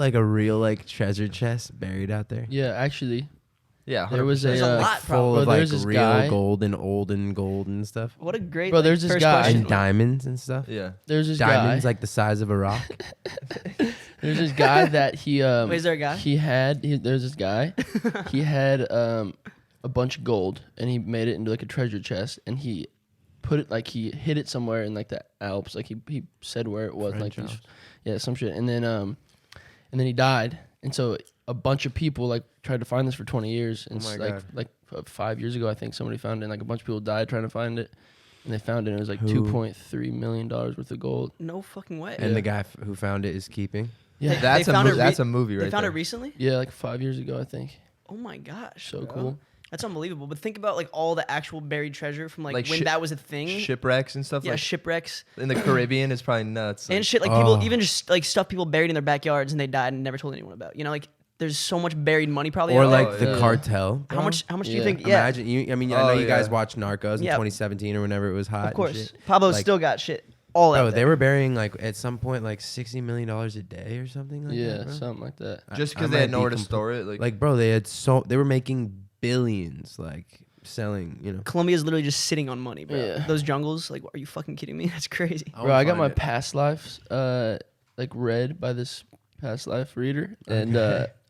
like a real like treasure chest buried out there? Yeah, actually, Yeah, there was There's a a lot, Full Bro, of like there's this real guy- gold and olden gold and stuff. What a great. Bro, there's this first guy- question. And diamonds and stuff. Yeah. there's this Diamonds guy. like the size of a rock. There's this guy that he Wait, is there a guy? There's this guy. He had a bunch of gold and he made it into like a treasure chest and he put it like he hid it somewhere in like the Alps. Like he said where it was. French like Alps. yeah, some shit. And then he died. And so a bunch of people like tried to find this for 20 years. And Oh my like God. like 5 years ago, I think somebody found it. And like a bunch of people died trying to find it. And they found it. And it was like Who? $2.3 million worth of gold. No fucking way. And the guy who found it is keeping. Yeah, They That's found it that's a movie right They found there. it recently. yeah, like 5 years ago, I think. Oh my gosh. So bro. cool. That's unbelievable. But think about like all the actual buried treasure from like Like when shi- that was a thing. Shipwrecks and stuff Yeah, like shipwrecks in the Caribbean is probably nuts. and Like, shit. Like people Oh. even just like stuff people buried in their backyards and they died and never told anyone about. You know, like there's so much buried money probably. Or out there. like the yeah. cartel. how bro. much? How much do you Yeah. think? Yeah, Imagine you. I mean, I know Oh, you guys yeah. watched Narcos in Yeah. 2017 or whenever it was hot. of and course. shit. Pablo Like- still got shit all out Bro, there. they were burying like at some point like $60 million a day or something like Yeah, that. Bro. something like that. just I because they might had be nowhere to compl- store it. Like, bro, they were making billions, like selling. You know. Colombia's literally just sitting on money, bro. Yeah. Those jungles, like, are you fucking kidding me? That's crazy. Bro, I got my past lives like read by this past life reader,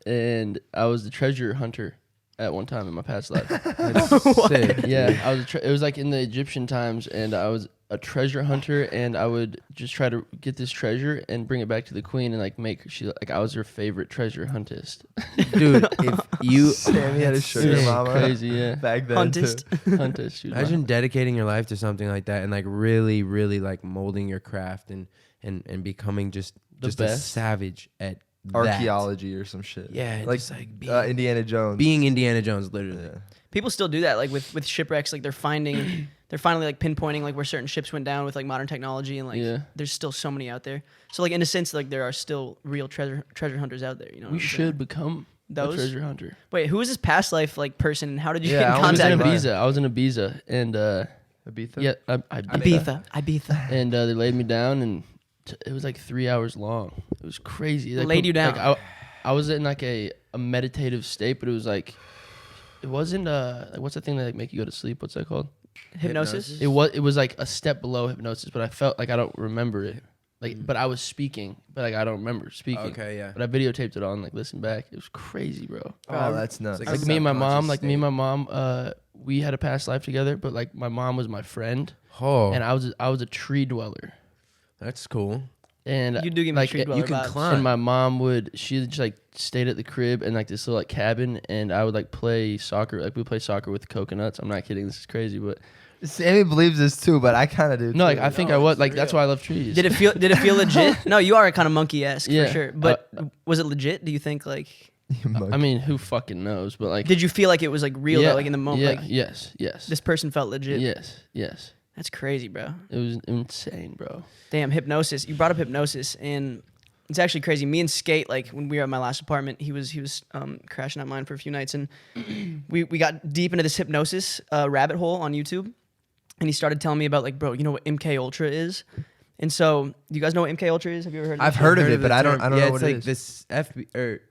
and I was the treasure hunter at one time in my past life. That's sick. Yeah, I was. It was like in the Egyptian times, and I was a treasure hunter, and I would just try to get this treasure and bring it back to the queen, and like make she like I was her favorite treasure huntist. Dude, if you Sammy had a sugar Yeah, mama crazy, yeah. back then. Huntist. Too. Huntist. She was my- imagine dedicating your life to something like that and like really, really like molding your craft and becoming just The a best. savage at that. Archaeology or some shit. Yeah, like, just like Indiana Jones. being Indiana Jones, literally. Yeah. People still do that, like with shipwrecks. Like they're finally like pinpointing like where certain ships went down with like modern technology, and like Yeah. there's still so many out there. So like in a sense, like there are still real treasure hunters out there. You know, what we I'm saying? should become Those? a treasure hunter. Wait, who is this past life like person? And how did you Yeah, get in I I was contact in with Contact them? Ibiza. I was in Ibiza, and Ibiza? yeah, Ibiza. and they laid me down, and it was like 3 hours long. It was crazy. They Laid you down. Like, I was in like a meditative state, but it was like it wasn't like what's the thing that like make you go to sleep? What's that called? Hypnosis. It was like a step below hypnosis, but I felt like I don't remember it. Like, but I was speaking, but like I don't remember speaking. Okay, yeah. But I videotaped it all and like listened back. It was crazy, bro. Oh, that's nuts. It's Like me and my mom, we had a past life together, but like my mom was my friend, Oh, and I was a tree dweller. that's cool. And You do give me like tree it- dweller you can vibes. climb. and my mom she just like stayed at the crib and like this little like cabin, and I would like play soccer. Like we play soccer with coconuts. I'm not kidding. This is crazy, but Sammy believes this too, but I kind of do. no, like too. I think I was like that's why I love trees. Did it feel legit? No, you are kind of monkey-esque Yeah. for sure. But was it legit? Do you think like? I mean, who fucking knows? But like, Did you feel like it was like real though, like in the moment? Yeah. Like Yes. this person felt legit. Yes. That's crazy, bro. It was insane, bro. Damn, hypnosis. You brought up hypnosis, and it's actually crazy. Me and Skate, like when we were at my last apartment, he was crashing at mine for a few nights, and we got deep into this hypnosis rabbit hole on YouTube, and he started telling me about like, bro, you know what MKUltra is? And so, do you guys know what MKUltra is? Have you ever heard of it? I've heard of it, the but I don't term. know Yeah, what it's it like is. this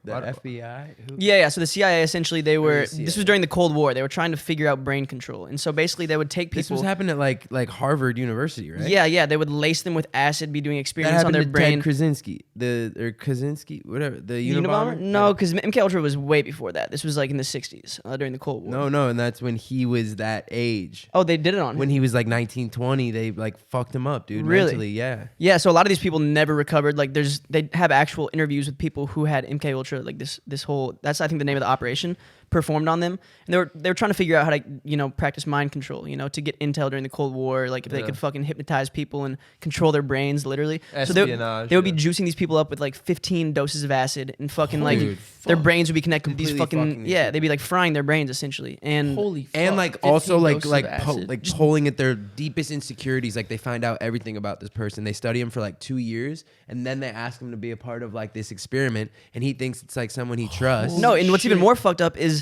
the FBI. Who? Yeah. So the CIA essentially they were. the This CIA. was during the Cold War. They were trying to figure out brain control, and so basically they would take This people. was happening at like Harvard University, right? Yeah. They would lace them with acid, be doing That experiments on happened their to brain. Ted Krasinski, Kaczynski, whatever, the Unabomber? Unabomber. No, because MKUltra was way before that. This was like in the 60s during the Cold War. No, and that's when he was that age. Oh, they did it on him. When he was like 19, 20, they like fucked him up, dude. Really? Mentally, yeah. Yeah, so a lot of these people never recovered. Like they have actual interviews with people who had MKUltra, like this whole that's I think the name of the operation performed on them. And they were trying to figure out how to, practice mind control, to get intel during the Cold War, like if they Yeah. could fucking hypnotize people and control their brains literally. So Espionage, they would be yeah. juicing these people up with like 15 doses of acid and fucking Holy like their fuck. brains would be connected with these Completely fucking fucking these yeah, people. they'd be like frying their brains essentially. And Holy fuck. And like 15 also like doses like of acid. pulling at their deepest insecurities. Like they find out everything about this person. They study him for like 2 years, and then they ask him to be a part of like this experiment, and he thinks it's like someone he trusts. No, and what's even shit. more fucked up is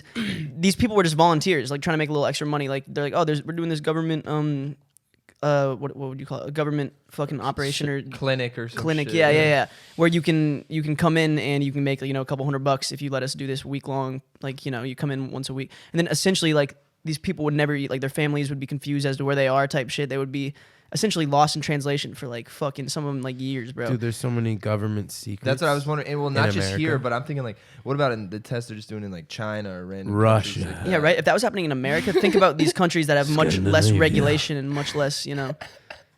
these people were just volunteers, like trying to make a little extra money. Like they're like, oh, we're doing this government what would you call it? A government fucking operation or clinic or some clinic. shit, Yeah. Where you can come in and you can make a couple $100 if you let us do this week long. Like you come in once a week, and then essentially like these people would never eat. Like their families would be confused as to where they are, type shit. They would be essentially lost in translation for like fucking some of them like years, bro. Dude, there's so many government secrets. That's what I was wondering. And well, not just America. here, but I'm thinking like, what about in the tests they're just doing in like China or random Russia. countries like Yeah, that? right. If that was happening in America, think about these countries that have much less Scandinavia. regulation and much less,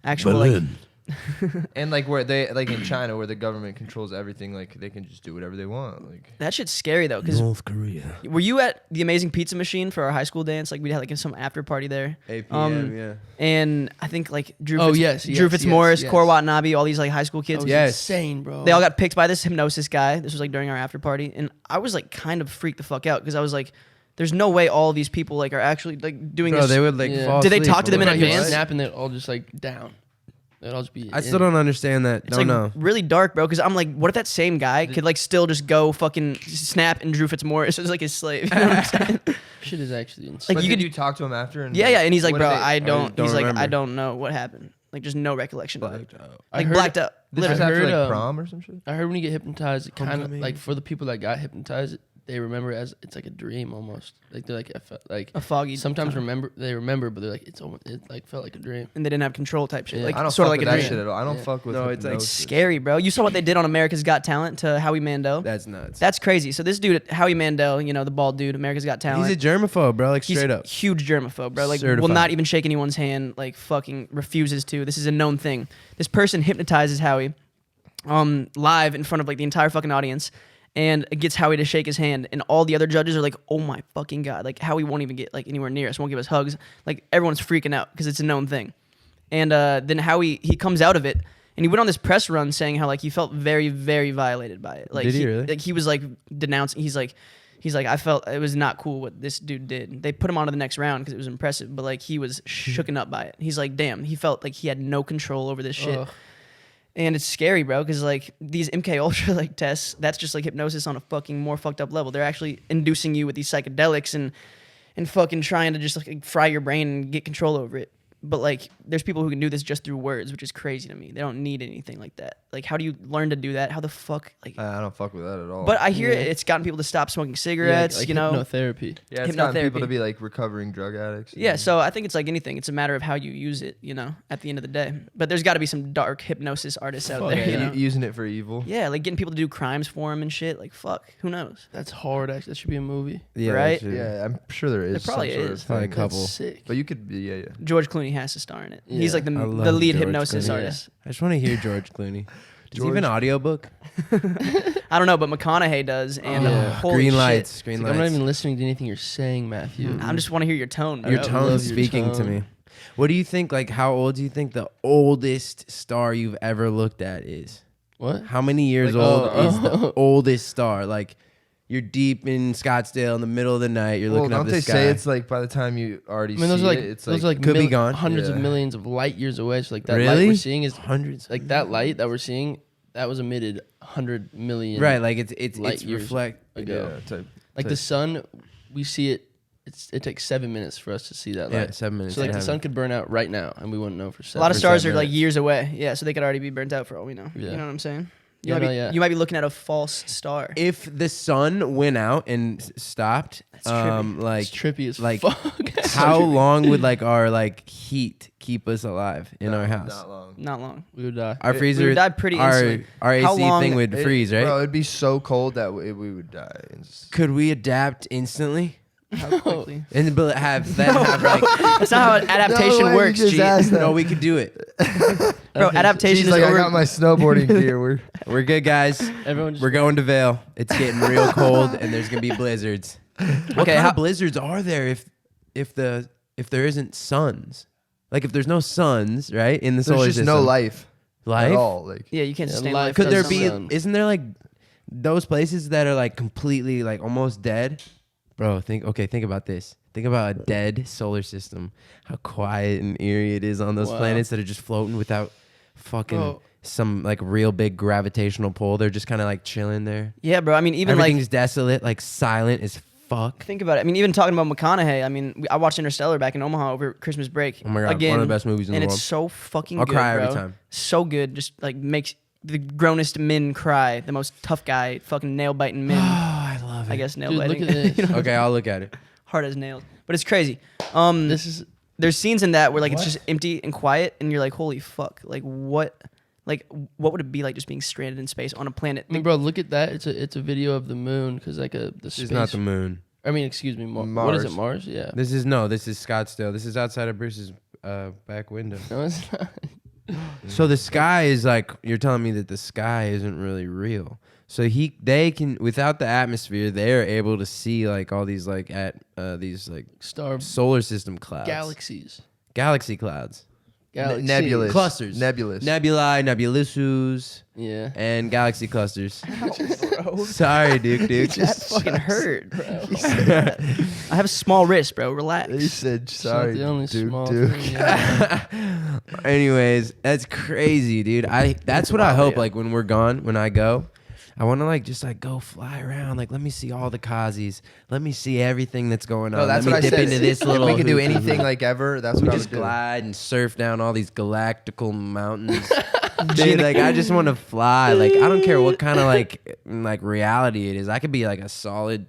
actual like. And like where they like in China where the government controls everything, like they can just do whatever they want. Like That shit's scary though, because North Korea. were you at the Amazing Pizza Machine for our high school dance? Like we had like some after party there. APM, yeah. And I think like Drew, Oh, Fitz- yes, Drew yes, Fitzmaurice, yes. Cor Watanabe, all these like high school kids. That was Yes. insane, bro. They all got picked by this hypnosis guy. This was like during our after party, and I was like kind of freaked the fuck out because I was like, "There's no way all of these people like are actually like doing Bro, this." they would like Yeah. fall Did they asleep. talk to them in Like, Like, advance? Snap and they'd all just like down. They'd all just be. I still don't understand that. It's Don't like know. really dark, bro. Because I'm like, what if that same guy could like still just go fucking snap and Drew Fitzmaurice is like his slave? You know what I'm saying? Shit is actually insane. but you did could- you talk to him after? And Yeah, and he's like, what did bro, they- I you don't. don't He's like, I remember? don't know what happened. Like, just no recollection of it. I Like heard- blacked out. This I was after heard, like um, prom or some shit. I heard when you get hypnotized, it kind of Homecoming. like for the people that got hypnotized, they remember it as it's like a dream almost. Like they're like, I felt like A foggy. sometimes time. they remember, but they're like it's almost it like felt like a dream. And they didn't have control type shit. Yeah. Like I don't sort fuck of like with a that dream. shit at all. I don't Yeah. fuck with No, it's, like, hypnosis. Scary, bro. You saw what they did on America's Got Talent to Howie Mandel. That's nuts. That's crazy. So this dude, Howie Mandel, the bald dude, America's Got Talent. He's a germaphobe, bro. Like He's straight up. huge germaphobe, bro. Like will Certified. not even shake anyone's hand. Like fucking refuses to. This is a known thing. This person hypnotizes Howie, live in front of like the entire fucking audience, and gets Howie to shake his hand. And all the other judges are like, "Oh my fucking god!" Like Howie won't even get like anywhere near us. Won't give us hugs. Like everyone's freaking out because it's a known thing. And then Howie he comes out of it. And he went on this press run saying how like he felt very, very violated by it. Like Did he really? Like he was like denouncing. He's like, I felt it was not cool what this dude did. They put him on to the next round because it was impressive, but like he was shooken up by it. He's like, damn, he felt like he had no control over this shit. Ugh. And it's scary, bro, because like these MKUltra like tests, that's just like hypnosis on a fucking more fucked up level. They're actually inducing you with these psychedelics and fucking trying to just like fry your brain and get control over it. But like, there's people who can do this just through words, which is crazy to me. They don't need anything like that. Like, how do you learn to do that? How the fuck? Like, I don't fuck with that at all. but I hear Yeah. it's gotten people to stop smoking cigarettes. like Yeah, hypnotherapy. yeah, it's gotten people hypnotherapy. to be like recovering drug addicts. So I think it's like anything. It's a matter of how you use it. At the end of the day. But there's got to be some dark hypnosis artists out Fuck there. yeah. You know? Using it for evil. Yeah, like getting people to do crimes for them and shit. Like, fuck, who knows? That's hard. Actually, that should be a movie. Yeah, Right? that shit. Yeah, I'm sure there is. There probably some sort is. of Probably thing. a couple. That's sick. But you could be, yeah. George Clooney has to star in it. He's Yeah. like the I love lead George hypnosis Clooney. artist. I just want to hear George Clooney. Does he have an George- audiobook? I don't know, but McConaughey does. And Yeah. holy Green shit. lights. It's Green like, I'm not lights. even listening to anything you're saying, Matthew. I just want to hear your tone. Bro. Your I tone's love your speaking to tone. me. What do you think? Like, how old do you think the oldest star you've ever looked at is? What? How many years Like, old oh, is oh. the oldest star? Like, you're deep in Scottsdale in the middle of the night. You're Well, looking up don't the they sky. say it's like by the time you already I mean, those see are like it, it's those are like could be gone. hundreds of Yeah. millions of light years away. So like that light Really? we're seeing is hundreds. like that light that we're seeing that was emitted 100 million Right, like it's light years reflect. ago. yeah, type, Like the sun, we see it. It takes 7 minutes for us to see that Yeah, light. 7 minutes. So like to the have sun it. could burn out right now, and we wouldn't know for A 7 lot of stars are like minutes. years away. Yeah, so they could already be burnt out for all we know. Yeah. You know what I'm saying? Yeah, no, yeah. You might be looking at a false star. If the sun went out and stopped, trippy. like It's trippy as like, fuck. how long would like our like heat keep us alive in our house? Not long. Not long. we would die. Our We freezer, would die pretty our instantly. our How AC long- thing would freeze, right? Bro, it'd be so cold that we would die. Could we adapt instantly How quickly? and but have like That's not how adaptation No way, you works, just G. asked that. no, we could do it. Bro, adaptation She's is like, I over. got my snowboarding gear. We're good, guys. Everyone just We're going to Vail. It's getting real cold, and there's gonna be blizzards. What Okay, kind how- of blizzards are there if there isn't suns? Like if there's no suns, right? In the There's solar just system, no life life. at all. Like Yeah, you can't Yeah, sustain life life. Could there doesn't be? sun. Isn't there like those places that are like completely like almost dead? Bro, think about this. Think about a dead solar system. How quiet and eerie it is on those Wow. planets that are just floating without fucking Bro. some like real big gravitational pull. They're just kind of like chilling there. Yeah, bro. I mean, even like Everything's desolate, like silent as fuck? Think about it. I mean, even talking about McConaughey. I mean, I watched Interstellar back in Omaha over Christmas break. Oh my God, Again, one of the best movies in and the it's world. so fucking I'll good, cry every bro. time. So good, just like makes the grownest men cry. The most tough guy, fucking nail biting men. Oh, I love it. I guess nail Dude, look biting. at this. You know, Okay, I'll look at it. hard as nails. But it's crazy. This is There's scenes in that where like it's What? just empty and quiet, and you're like, holy fuck, like what would it be like just being stranded in space on a planet? I mean, bro, look at that. It's a video of the moon because like the This space. is not the moon. I mean, excuse me, What is it? Mars. Mars? Yeah. This is Scottsdale. This is outside of Bruce's back window. No, it's not. So the sky is like, you're telling me that the sky isn't really real. So they can, without the atmosphere, they're able to see like all these like these like Star solar system clouds, galaxies. galaxy clouds, Galaxies. Nebulous. clusters, Nebulous. nebulae, nebulisus, Yeah. and galaxy clusters. Sorry, Duke. That fucking hurt, bro. I have a small wrist, bro. Relax. He said, It's not sorry, the only Duke, small Duke. thing. Yeah. Anyways, that's crazy, dude. That's what I Wow, hope. yeah. Like when we're gone, when I go, I want to like just like go fly around. Like let me see all the Kazis. Let me see everything that's going on. No, that's let what me I dip said. into this If little. we could do hoop. anything like ever, that's We what I just would do. glide and surf down all these galactical mountains. Dude, like I just want to fly. Like I don't care what kind of like reality it is. I could be like a solid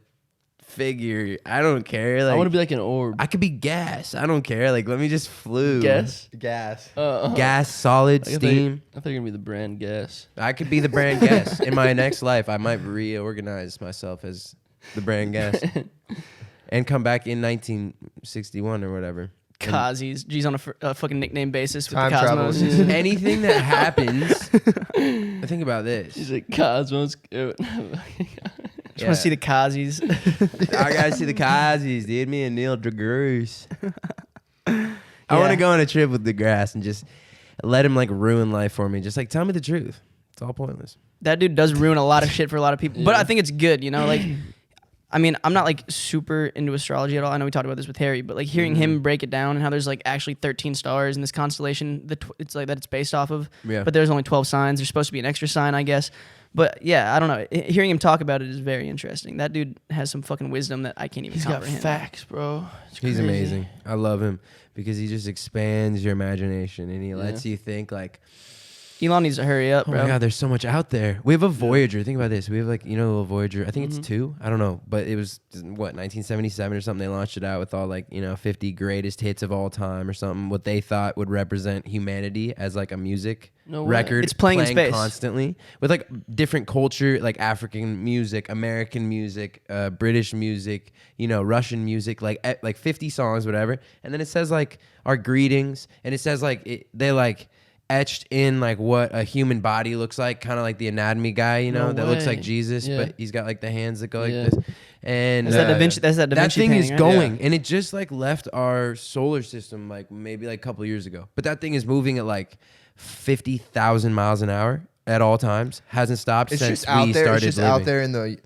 figure. I don't care. Like I want to be like an orb. I could be gas. I don't care. Like let me just flew. Guess. Gas. Gas, solid, I thought steam. I thought you were gonna be the brand Guess. I could be the brand gas. In my next life, I might reorganize myself as the brand gas and come back in 1961 or whatever. Kazis. G's on a fucking nickname basis with Time the travel. Cosmos. Anything that happens, think about He's this. like Cosmos. Just want to see the Kazis. I gotta see the Kazis, dude. Me and Neil deGrasse. I Yeah. want to go on a trip with deGrasse and just let him like ruin life for me. Just like tell me the truth. It's all pointless. That dude does ruin a lot of shit for a lot of people. But Yeah. I think it's good, you know? Like, I mean, I'm not like super into astrology at all. I know we talked about this with Harry, but like hearing him break it down and how there's like actually 13 stars in this constellation, it's like that it's based off of. Yeah. But there's only 12 signs. There's supposed to be an extra sign, I guess. But yeah, I don't know. Hearing him talk about it is very interesting. That dude has some fucking wisdom that I can't even He's got comprehend. facts, bro. It's He's crazy. amazing. I love him because he just expands your imagination and he lets you think like, Elon needs to hurry up, oh bro. my God, there's so much out there. We have a Voyager. Think about this. We have like, you know, a Voyager. I think it's 2. I don't know. But it was, what, 1977 or something. They launched it out with all like, 50 greatest hits of all time or something. What they thought would represent humanity as like a music No way. record. It's playing in space. constantly with like different culture, like African music, American music, British music, Russian music, like 50 songs, whatever. And then it says like our greetings, and it says like they like etched in like what a human body looks like, kind of like the anatomy guy, No that looks like way. Jesus, Yeah. but he's got like the hands that go like Yeah. this. And That's that Da Vinci. That's that Da that Vinci thing painting, is right? going, and it just like left our solar system like maybe like a couple years ago. But that thing is moving at like 50,000 miles an hour at all times. Hasn't stopped It's since just out we there. started It's just living. out there in the.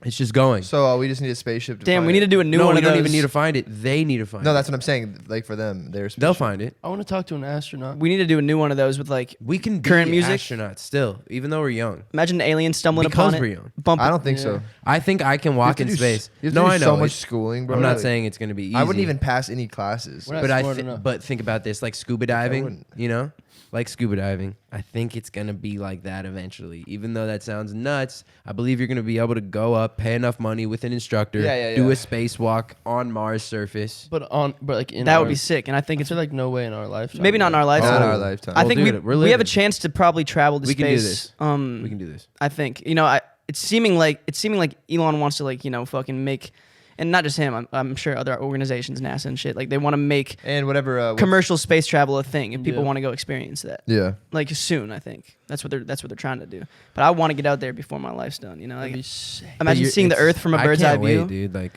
It's just going. So we just need a spaceship. To Damn, find we need to it. do a new No, one we of don't those. even need to find it. They need to find No, it. that's what I'm saying. Like for them, they're. They'll find it. I want to talk to an astronaut. We need to do a new one of those with like, We can be Current music? astronauts still, even though we're young. imagine an alien stumbling Because upon we're it. young. Bump I don't think Yeah. so. I think I can walk You in have to do space. You have to No, do I know. so much It's- schooling, bro. I'm not Like, saying it's going to be easy. I wouldn't even pass any classes. We're not But smart enough. but think about this, like scuba diving, wouldn't. like scuba diving. I think it's gonna be like that eventually. Even though that sounds nuts, I believe you're gonna be able to go up, pay enough money with an instructor, Yeah, do yeah. a spacewalk on Mars surface. But like in That our, would be sick, and I think I it's feel like no way in our lifetime. maybe not in our Not lifetime. in our lifetime. I Well, think dude, we're we have a living. chance to probably travel to We space. can do this. Um, We can do this. I think it's seeming like Elon wants to like fucking make, and not just him. I'm sure other organizations, NASA and shit, like they want to make And whatever. commercial space travel a thing, if people Yeah. want to go experience that. Yeah. Like soon, I think that's what they're trying to do. But I want to get out there before my life's done. That'd Like, be sick. imagine seeing the Earth from a bird's eye I can't view. wait, dude. Like,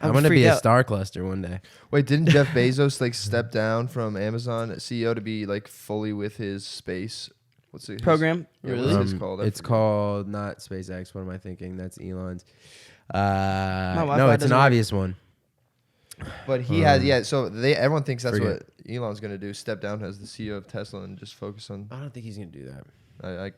I I'm would gonna be freak a out. star cluster one day. Wait, didn't Jeff Bezos like step down from Amazon CEO to be like fully with his space? What's it? Program? Yeah, Really? what's it called? I It's forget. called not SpaceX. What am I thinking? That's Elon's. Wi-Fi No, it's an doesn't work. obvious one. But he has So everyone thinks that's Forget. what Elon's gonna do. Step down as the CEO of Tesla and just focus on. I don't think he's gonna do that. I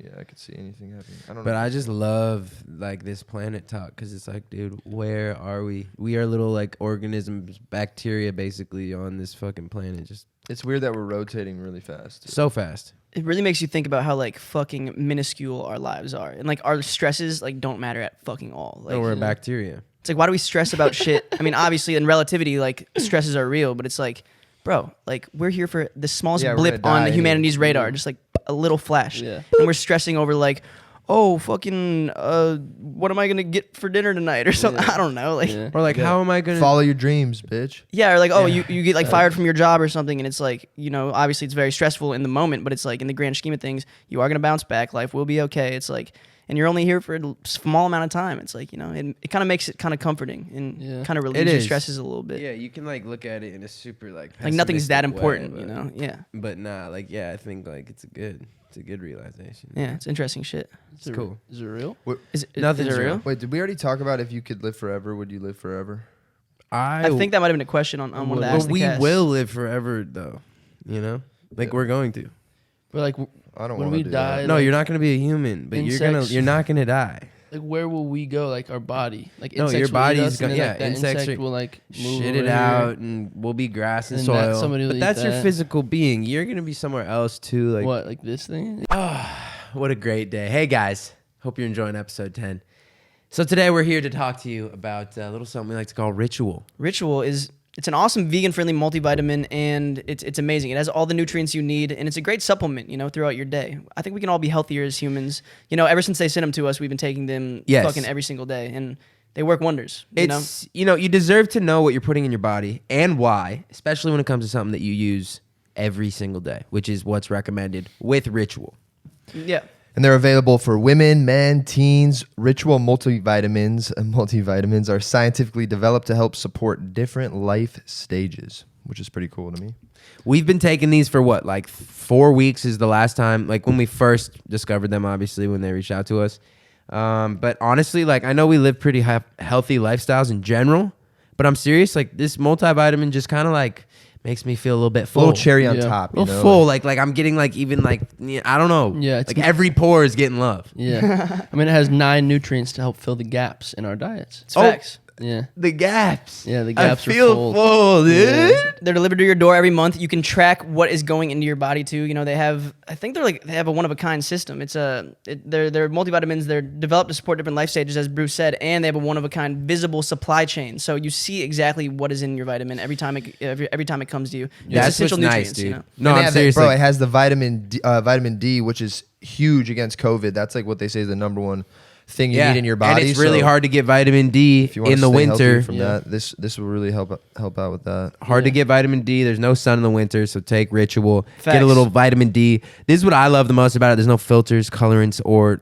Yeah, I could see anything happening. I don't But know. I just love like this planet talk because it's like, dude, where are we? We are little like organisms, bacteria, basically on this fucking planet, just It's weird that we're rotating really fast. so fast. It really makes you think about how like fucking minuscule our lives are, and like our stresses like don't matter at fucking all. Like No, we're a yeah. bacteria. it's like, why do we stress about shit? I mean, obviously in relativity, like stresses are real, but it's like, bro, like we're here for the smallest Yeah, we're blip gonna on die humanity's radar, anyway. just like a little flash, Yeah. and we're stressing over like, oh fucking, what am I gonna get for dinner tonight or something? Yeah. I don't know, like. Yeah. Or like, Yeah. how am I gonna? Follow your dreams, bitch. Yeah, or like, oh, Yeah. you get like fired from your job or something, and it's like, you know, obviously it's very stressful in the moment, but it's like in the grand scheme of things, you are gonna bounce back. Life will be okay. It's like, and you're only here for a small amount of time. It's like, you know, it kind of makes it kind of comforting and Yeah. kind of It relieves your is. stresses a little bit. Yeah, you can like look at it in a super like Nothing's that pessimistic important, way, you but- know. Yeah, But nah, like I think like it's a good realization. yeah, it's interesting shit. Is it cool. Is it real? Is it Nothing's real? real. Wait, did we already talk about if you could live forever, would you live forever? I think that might have been a question on one of the But Ask But the we Cast. will live forever though. You know, like Yeah. we're going to. But like, I don't When want we to die, No, like, you're not gonna be a human, but insects- you're not gonna die. like where will we go? Like our body. Like No, insects your will eat body's us, and gonna- then, yeah, like, that insects insect are- will like move Shit over it here. out, and we'll be grass and And that soil. somebody will But eat that's your that. physical being. You're gonna be somewhere else too. Like, What, like this thing? what a great day! Hey guys, hope you're enjoying episode 10. So today we're here to talk to you about a little something we like to call ritual. Ritual is it's an awesome vegan-friendly multivitamin, and it's amazing. It has all the nutrients you need, and it's a great supplement, you know, throughout your day. I think we can all be healthier as humans. You know, ever since they sent them to us, we've been taking them Yes. fucking every single day, and they work wonders. You know? It's you deserve to know what you're putting in your body and why, especially when it comes to something that you use every single day, which is what's recommended with ritual. Yeah. And they're available for women, men, teens. Ritual multivitamins. Multivitamins are scientifically developed to help support different life stages, which is pretty cool to me. We've been taking these for what, like 4 weeks is the last time, like when we first discovered them, obviously, when they reached out to us. But honestly, like I know we live pretty healthy lifestyles in general, but I'm serious, like this multivitamin just kind of like makes me feel a little bit A full. little cherry on Yeah. top. A You little know? full, like I'm getting like even like, I don't know. Yeah, it's like every pore is getting love. Yeah. I mean, it has 9 nutrients to help fill the gaps in our diets. It's Oh. facts. Yeah. The gaps. Yeah, the gaps I are feel full, dude. Yeah. They're delivered to your door every month. You can track what is going into your body too. You know, they have they have a one-of-a-kind system. They're multivitamins. They're developed to support different life stages, as Bruce said, and they have a one-of-a-kind visible supply chain. So you see exactly what is in your vitamin every time it comes to you. It's That's essential what's nice, nutrients, dude. you know? No, And I'm yeah, serious. bro, like, it has the vitamin D, which is huge against COVID. That's like what they say is the number one thing you need in your body. And it's really So hard to get vitamin D if you wanna in the stay healthy winter. from Yeah. that, this will really help out with that. Hard to get vitamin D. There's no sun in the winter, so take Ritual. Get Facts. a little vitamin D. This is what I love the most about it. There's no filters, colorants, or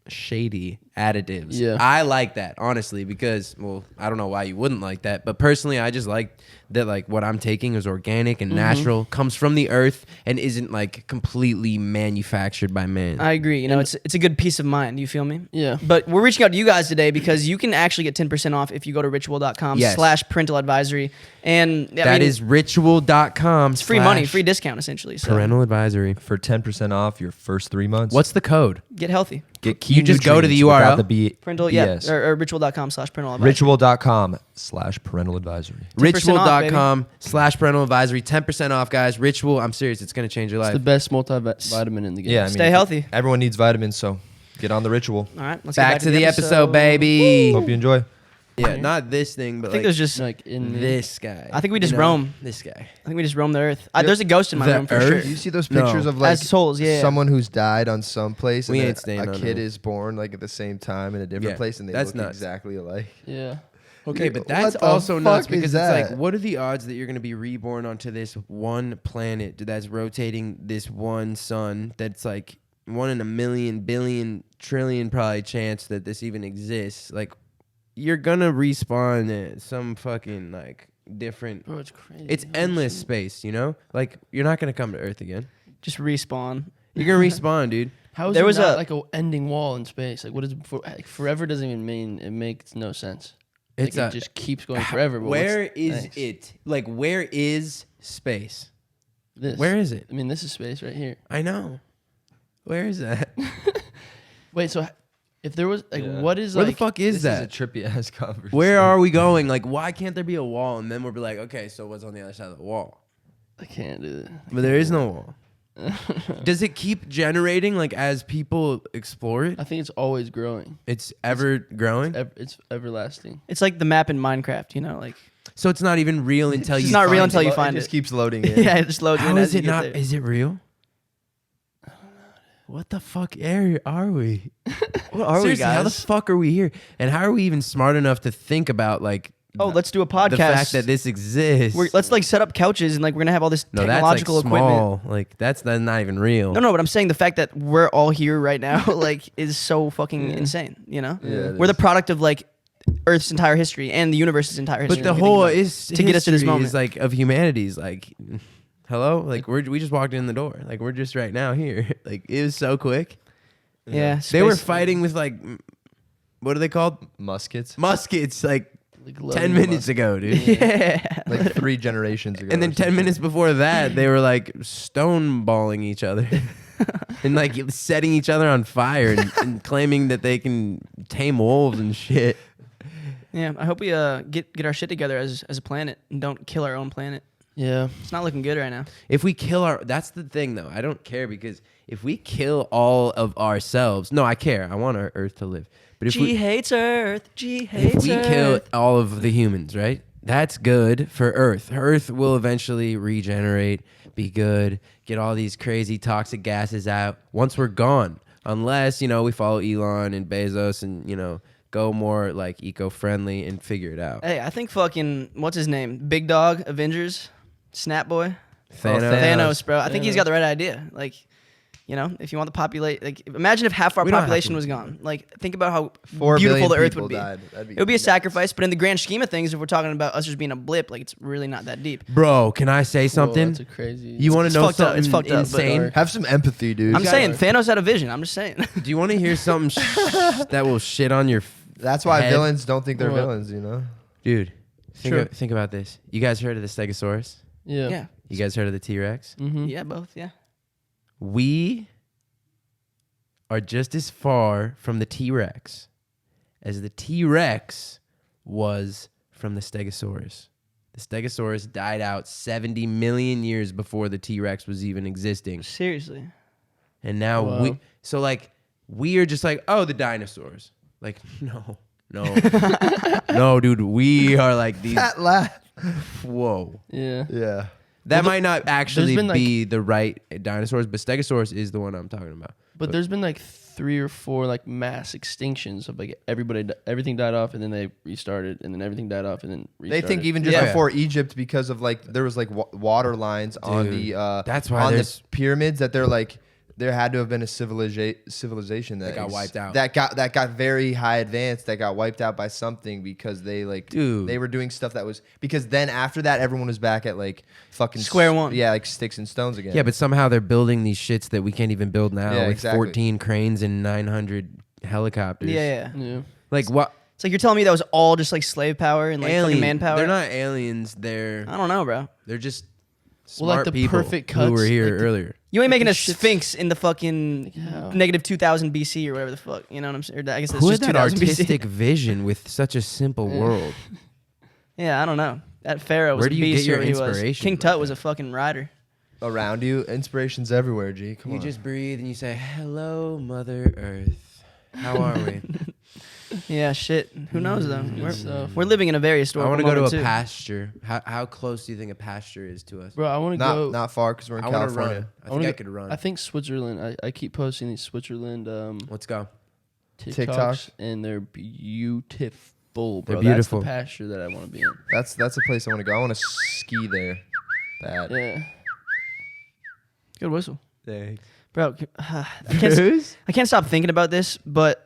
shady additives. Yeah. I like that, honestly, because, well, I don't know why you wouldn't like that, but personally, I just like that, like, what I'm taking is organic and natural, comes from the earth, and isn't, like, completely manufactured by man. I agree. You know, it's a good peace of mind. You feel me? Yeah. But we're reaching out to you guys today because you can actually get 10% off if you go to ritual.com Yes. /parental advisory. And That is ritual.com. it's free money, free discount essentially. So parental advisory. For 10% off your first 3 months. What's the code? get healthy. Get key You just go to the nutrients without URL? The B- Parental, BS. or ritual.com /parental advisory. Ritual.com/parental advisory. 10% off, Ritual.com /parental advisory. 10% off, guys. Ritual. I'm serious. It's going to change your It's life. the best multivitamin in the game. Yeah, I mean, Stay if- healthy. Everyone needs vitamins, so get on the Ritual. All right, let's Back get to the episode, baby. Hope you enjoy. Yeah, not this thing, but I think like there's just. Like in the, this guy. I think we You just know? roam. This guy. I think we just roam the earth. There's a ghost in my The room for earth? sure. Do you see those No. pictures of like As souls, yeah. someone who's died on some place and We then ain't staying a on kid no. is born like at the same time in a different Yeah, place and they that's look nuts. exactly alike? Yeah. Okay, Yeah, but what that's the also nuts fuck is because it's like, that? what are the odds that you're going to be reborn onto this one planet that's rotating this one sun that's like 1 in a million, billion, trillion probably chance that this even exists? Like, you're going to respawn at some fucking like different. Bro, it's crazy. It's endless space, you know? Like, you're not going to come to Earth again. Just respawn. You're going to respawn, dude. How is There there was not a- like a ending wall in space? Like what is like, forever doesn't even mean it makes no sense. It's Like, a- it just keeps going forever. But Where what's is next? it? Like, where is space? This. Where is it? I mean, this is space right here. I know. Where is that? Wait, so if there was like, Yeah. what is Where like? the fuck is This that? is a trippy ass conversation. Where are we going? Like, why can't there be a wall? And then we'll be like, okay, so what's on the other side of the wall? I can't do that. But there is no wall. Does it keep generating like as people explore it? I think it's always growing. It's ever growing. It's everlasting. It's like the map in Minecraft, you know, like So it's not even real until It's you. not real find until it. you find It just it. keeps loading in. yeah, it just loads How in is as you it get not? there. Is it real? What the fuck area are we? What are we, Seriously, how the guys? fuck are we here? And how are we even smart enough to think about like? Oh, let's do a podcast. The fact that this exists. Let's like set up couches and like we're gonna have all this no, that's like technological equipment. small. Like that's not even real. No, but I'm saying the fact that we're all here right now, like, is so fucking insane. You know, Yeah, it we're the is. product of like Earth's entire history and the universe's entire history. But the if you think whole about it. is to get us to this history moment. is like of humanity's like, hello, like we just walked in the door, like we're just right now here, like it was so quick. Yeah, They were space- fighting with like, what are they called? Muskets. Muskets, like Like 10 loading minutes them ago, dude. Yeah, Like 3 generations ago. And then or 10 some minutes shit. before that, they were like stoneballing each other and like setting each other on fire and claiming that they can tame wolves and shit. yeah. I hope we get our shit together as a planet and don't kill our own planet. Yeah. It's not looking good right now. If we kill that's the thing though. I don't care because if we kill all of ourselves, no, I care. I want our Earth to live. But if G hates Earth. G hates if we Earth. kill all of the humans, right? That's good for Earth. Earth will eventually regenerate, be good, get all these crazy toxic gases out once we're gone. Unless, we follow Elon and Bezos and, go more like eco-friendly and figure it out. Hey, I think fucking what's his name? Big Dog Avengers, Snap Boy, Thanos. bro. I think he's got the right idea. Like, if you want the populate, like, imagine if half our We don't have population to- was gone. Like, think about how 4 beautiful billion the Earth people would be. died. That'd It would be a nuts. sacrifice, but in the grand scheme of things, if we're talking about us just being a blip, like, it's really not that deep. Bro, can I say Whoa, something? that's a crazy. You want It's to know fucked up. something It's fucked up, but- insane? Have some empathy, dude. I'm got saying it. Thanos had a vision. I'm just saying. Do you want to hear something that will shit on your That's why head? villains don't think they're What? villains, you know? Dude, Sure. think about this. You guys heard of the Stegosaurus? Yeah. yeah. You guys heard of the T-Rex? Mm-hmm. Yeah, both. Yeah. We are just as far from the T-Rex as the T-Rex was from the Stegosaurus. The Stegosaurus died out 70 million years before the T-Rex was even existing. Seriously. And now Wow. we are just like, oh, the dinosaurs. Like, no. No, dude, we are like these. That laugh. Whoa. Yeah. Yeah. That Well, might not actually been, like- be the right dinosaurs, but Stegosaurus is the one I'm talking about. But there's been like 3 or 4 like mass extinctions of like everything died off and then they restarted and then everything died off and then They restarted. think even just Yeah. before Egypt, because of like there was like water lines on Dude, the that's why on the there's- pyramids that they're like there had to have been a civilization that got wiped out. that got very high advanced that got wiped out by something because they like Dude. they were doing stuff that was because then after that everyone was back at like fucking Square one. yeah, like sticks and stones again. Yeah, but somehow they're building these shits that we can't even build now Yeah, with exactly. 14 cranes and 900 helicopters. Yeah. Yeah. Like what? It's like you're telling me that was all just like slave power and like fucking manpower. They're not aliens. They're I don't know, bro. just Well, like smart the people perfect who were cuts, here like the- earlier. You ain't making the a shit's- sphinx in the fucking how? negative 2000 BC or whatever the fuck. You know what I'm saying? Or I guess that's Who had just that 2000 artistic BC. vision with such a simple world? Yeah, I don't know. That pharaoh was Where a do you get beast. your whoever he was. inspiration King like Tut that? was a fucking rider. around you, inspiration's everywhere. G, come You on. just breathe and you say, "Hello, Mother Earth. How are we?" Yeah, shit. Who knows though? Good stuff. We're living in a very I historical want to go to moment a too. pasture. How close do you think a pasture is to us? Bro, I want to not go. not far because we're in I want to California. run. I wanna think I go- could run. I think Switzerland. I keep posting these Switzerland Let's go. TikToks, TikToks. and they're beautiful, bro. They're beautiful. That's the pasture that I want to be in. That's a place I want to go. I want to ski there. Bad. Yeah. Good whistle, Thanks. bro. I can't stop thinking about this, but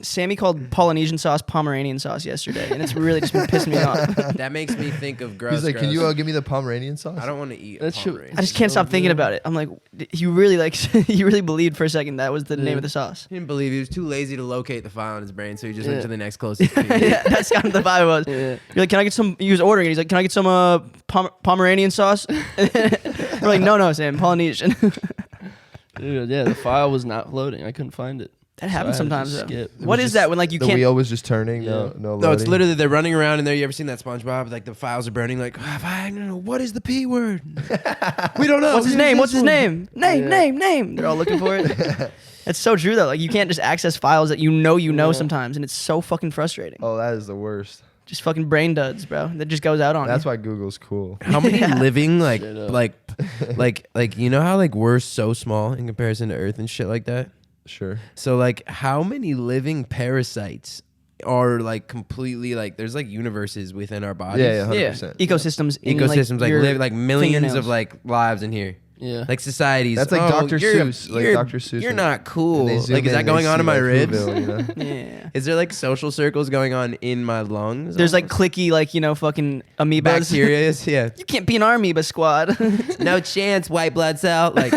Sammy called Polynesian sauce Pomeranian sauce yesterday, and it's really just been pissing me off. That makes me think of gross. He's like, "Can you give me the Pomeranian sauce?" I don't want to eat. That shit- Pomeranian. I just can't So stop thinking good. about it. I'm like, you really like, you really believed for a second that was the name of the sauce. He didn't believe he was too lazy to locate the file in his brain, so he just went Yeah. to the next closest. Yeah, that's kind of the vibe it was. Yeah. You're like, can I get some? He was ordering it. He's like, can I get some Pomeranian sauce? We're like, no, Sam, Polynesian. Dude, yeah, the file was not loading. I couldn't find it. That happens So I had to sometimes. just Though. skip. What is that when like you the can't? wheel was just turning. Yeah. No No, it's loading? literally they're running around in there. You ever seen that SpongeBob? Like the files are burning. Like, I don't know. What is the P word? We don't know. What's his Here's name? this What's his one. name? Name. They're all looking for it. It's so true though. Like you can't just access files that you know sometimes, and it's so fucking frustrating. Oh, that is the worst. Just fucking brain duds, bro. That just goes out on That's you. why Google's cool. How many living like Straight up. like you know how like we're so small in comparison to Earth and shit like that? Sure. So like how many living parasites are like completely like there's like universes within our bodies? Yeah, Yeah, 100%. ecosystems. In, Ecosystems like your live like millions fingernails. of like lives in here. Yeah. Like societies. That's like oh, Dr. you're- Seuss, like you're- Dr. Seuss You're when- not cool. And they zoom Like is in that and they going on see, in my like, ribs? Whoville, you know? Yeah. Is there like social circles going on in my lungs? There's like almost? clicky, like fucking amoebas. bacteria. Yeah. You can't be an amoeba squad. No chance, white blood cell. Like,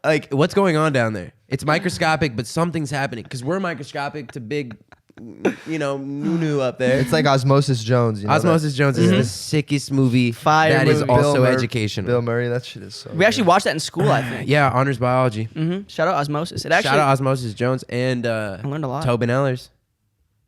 like what's going on down there? It's microscopic, but something's happening because we're microscopic to big, nunu up there. It's like Osmosis Jones. You know Osmosis Jones is the sickest movie Fire that is movie. also Murray- educational. Bill Murray, that shit is so We actually good. watched that in school, I think. Yeah, honors biology. Shout out Osmosis. It actually. Shout out Osmosis Jones and I learned a lot. Tobin Ellers.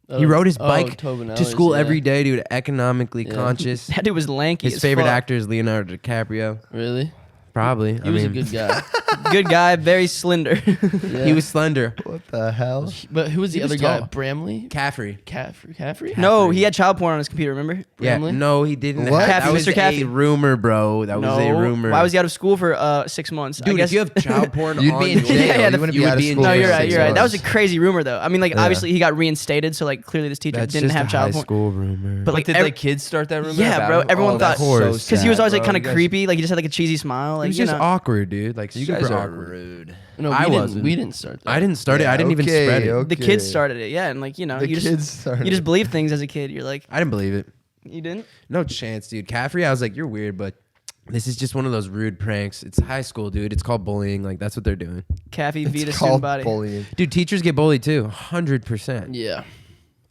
He rode his bike Tobin to Ellers, school yeah. every day, dude. Economically Yeah. conscious. That dude was lanky. His as favorite fuck. actor is Leonardo DiCaprio. Really? Probably. He was a good guy. Good guy, very slender. Yeah. He was slender. What the hell? But who was the He was other guy? tall. Bramley? Caffrey. Caffrey? No, he had child porn on his computer. Remember? Yeah, Bramley? no, he didn't. What? That Caffey, was Mr. a Caffey. rumor, bro. That was a rumor. Why was he out of school for 6 months? I Dude, guess if you have child porn You'd on be in your- jail. Yeah, yeah, you wouldn't you be would out of be in school. No, jail. for you're right. 6 You're right. That was a months. crazy rumor, though. I mean, like Yeah. obviously he got reinstated, so like clearly this teacher That's didn't just have a child high porn. school rumor. But Like, did every- the kids start that rumor? Yeah, about bro. him? Everyone Oh, thought that's so because he was sad, always like bro. kind You of guys- creepy. Like he just had like a cheesy smile. It Like was you just know. awkward, dude. Like You super guys are awkward. rude. No, I we wasn't. didn't start that. I didn't start it. Yeah, I didn't even okay, spread it. okay. The kids started it, yeah, and like you know, The you kids just started you just believe things as a kid. You're like, I didn't believe it. you didn't. No chance, dude. Caffrey, I was like, you're weird, but this is just one of those rude pranks. It's high school, dude. It's called bullying. Like that's what they're doing. Caffey Vita It's student called body. bullying. Dude, teachers get bullied too. 100%. Yeah.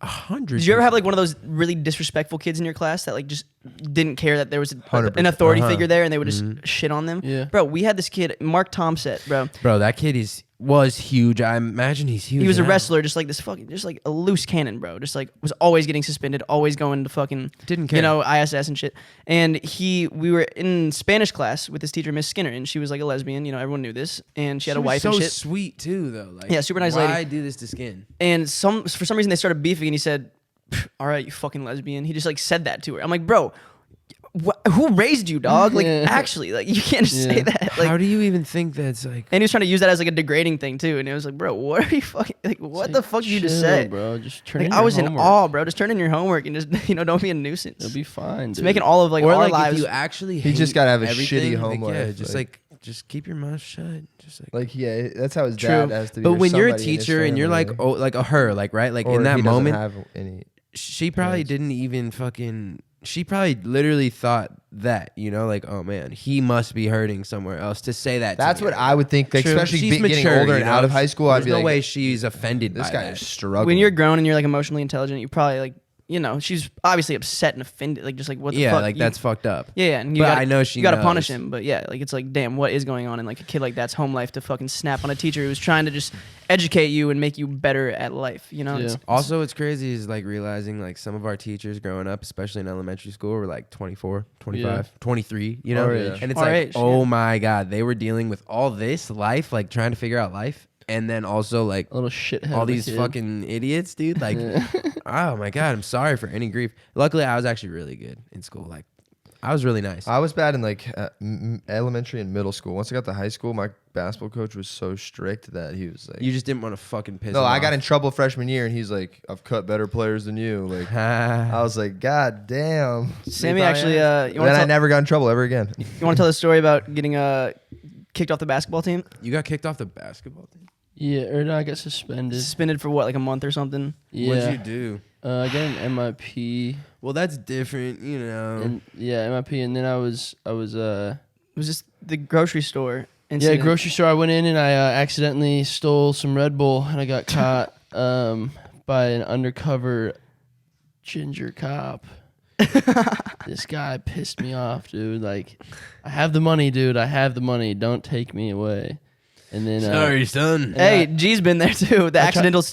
100%. Did you ever have like one of those really disrespectful kids in your class that like just didn't care that there was an 100%. authority Uh-huh. figure there and they would just shit on them? Yeah. Bro, we had this kid, Mark Tomset, bro. Bro, that kid was huge. I imagine he's huge. He was a now. wrestler, just like this fucking, just like a loose cannon, bro. Just like was always getting suspended, always going to fucking, Didn't care. you know, ISS and shit. And we were in Spanish class with this teacher, Miss Skinner, and she was like a lesbian. You know, everyone knew this, and she had a wife so and shit. sweet too, though. Like, Yeah, super nice why lady. do this to Skin? And for some reason they started beefing, and he said, "All right, you fucking lesbian." He just like said that to her. I'm like, bro. Who raised you, dog? Like, Yeah. actually, like, you can't just say Yeah. that. Like, How do you even think that's like? and he was trying to use that as like a degrading thing too. And it was like, bro, what are you fucking like? What the fuck did you just Chill, say, bro? Just turn Like, in I your was in homework. awe, bro. Just turn in your homework and just don't be a nuisance. It'll be fine. It's dude. making all of like Or our like lives. if you actually He hate just gotta have a everything, shitty home like, yeah, life, just like- just keep your mouth shut. Just like. Like, yeah, that's how his True. dad has to be. But or when you're a somebody in his teacher and you're like, family. oh, like a her, like right, like Or in that he doesn't moment, have any. she probably parents. didn't even fucking. She probably literally thought that, you know, like, oh man, he must be hurting somewhere else to say that. That's to what me. I would think, like, True. especially She's getting mature, older you and know? out of high school. I'd There's be no like, way she's offended this by guy that. is struggling. when you're grown and you're like emotionally intelligent, you probably like, you know, she's obviously upset and offended. Like, just like, what the Yeah, fuck? like You- that's fucked up. Yeah, and you But gotta, I know she you gotta punish knows. him. But yeah, like it's like, damn, what is going on in like a kid like that's home life to fucking snap on a teacher who's trying to just educate you and make you better at life. You know, Yeah. It's- Also, what's crazy is like realizing like some of our teachers growing up, especially in elementary school, were like 24, 25, 23, you know? Our age. And it's Our like, age, oh yeah. my God, they were dealing with all this life, like trying to figure out life. And then also like a little shithead. all of a these kid. fucking idiots, dude. Like, oh my God, I'm sorry for any grief. Luckily, I was actually really good in school. Like, I was really nice. I was bad in like elementary and middle school. Once I got to high school, my basketball coach was so strict that he was like, You just didn't want to fucking piss no, him I off. got in trouble freshman year, and he's like, I've cut better players than you. Like, I was like, God damn. Sammy probably actually, you Then I want never got in trouble ever again. to tell the story about getting kicked off the basketball team? You got kicked off the basketball team? Yeah, or no, I got suspended. Suspended for what, like a month or something? Yeah. What'd you do? I got an MIP. Well, that's different, you know. And yeah, MIP, and then I was It was just the grocery store. yeah, Incident. grocery store. I went in and I accidentally stole some Red Bull, and I got caught by an undercover ginger cop. This guy pissed me off, dude. Like, I have the money, dude. I have the money. Don't take me away. And then Sorry, son. Hey, G's been there too. The accidental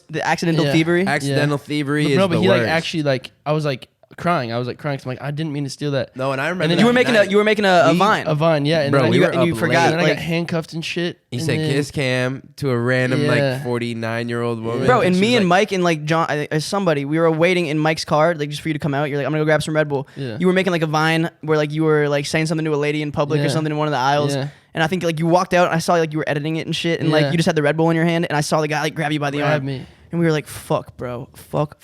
Yeah. thievery. Accidental thievery but is no, but the he worst. like actually like I was like crying. I was like crying. 'Cause I'm like I didn't mean to steal that. No, and I remember And then you were that making night. a vine. A vine, yeah. And Bro, then we I, were got, up and you late. forgot, and then I like- got handcuffed and shit. He and said then- kiss cam to a random Yeah. like 49-year-old woman. Bro, and She me was and like, Mike and like John, somebody, we were waiting in Mike's car, like just for you to come out. You're like, I'm gonna go grab some Red Bull. Yeah. You were making like a vine where like you were like saying something to a lady in public or Yeah. something in one of the aisles. Yeah. And I think like you walked out and I saw like you were editing it and shit, and like Yeah. you just had the Red Bull in your hand, and I saw the guy like grab you by the Grab arm, me. and we were like, fuck, bro, fuck.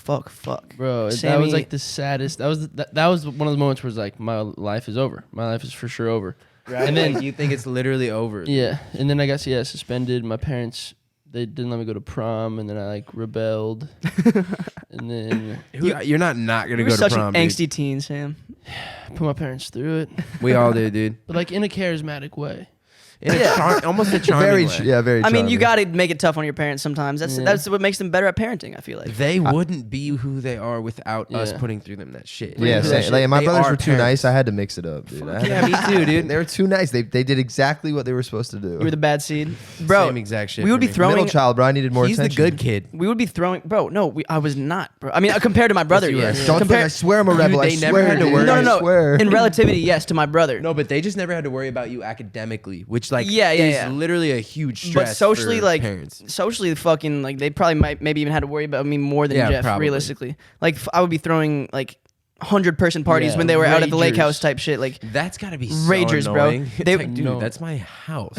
Bro, that Sammy- was like the saddest. That was one of the moments where it's like my life is over. My life is for sure over. right? And then Like, you think it's literally over. yeah, and then I got suspended. My parents they didn't let me go to prom, and then I like rebelled, and then You're not gonna You go were to such prom, an dude. angsty teen, Sam. put my parents through it, We all do, dude. but like in a charismatic way. In a almost a charming Very, way. very. I mean, you charming. got to make it tough on your parents sometimes. Yeah. That's what makes them better at parenting, I feel like. They wouldn't be who they are without us Yeah. putting through them that shit. Yeah, That same. shit. Like my They brothers are were too parents. nice. I had to mix it up, dude. I had Yeah, to- me too, dude. They were too nice. They did exactly what they were supposed to do. You were the bad seed, bro. Same exact shit we would for be me. throwing. middle child, bro. I needed more He's attention. the good kid. We would be throwing, bro. No, I was not, bro. I mean, compared to my brother, you were. yes. Don't think I swear I'm a rebel. they I never swear, had to dude. worry- No, I no, no. swear. In relativity, yes, to my brother. No, but they just never had to worry about you academically, which like Yeah, is yeah. literally a huge stress. But socially, for like parents. socially, fucking like they probably maybe even had to worry about me more than Yeah, Jeff. probably. Realistically, like I would be throwing like 100-person parties Yeah, when they were out at the lake ragers. house type shit. Like, That's gotta be Ragers, so bro. annoying. It's They- like, dude, No. that's my house.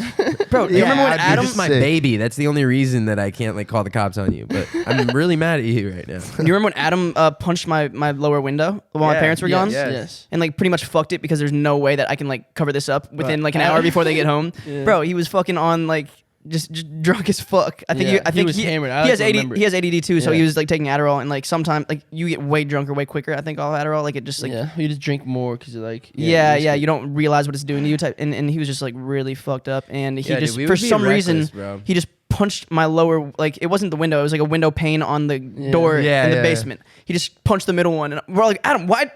bro, do you Yeah, remember when dude, Adam? You're just my Sick. baby. That's the only reason that I can't like call the cops on you. But I'm really mad at you right now. You remember when Adam punched my lower window while my Yeah, parents were yeah, gone? yeah. Yes. And like pretty much fucked it because there's no way that I can like cover this up within like an hour before they get home. Yeah. Bro, he was fucking on like just drunk as fuck. I think Yeah, I think he was hammered. I he has like AD, remember it. he has ADD too, so Yeah. he was like taking Adderall and like sometimes like you get way drunker way quicker. I think off Adderall, like it just like yeah, you just drink more because like yeah, it's- you don't realize what it's doing to you type. And he was just like really fucked up, and he Yeah, dude, just we for would be some reason reckless, bro. he just punched my lower like it wasn't the window, it was like a window pane on the door Yeah, in the yeah. basement. He just punched the middle one, and we're all like, Adam, why?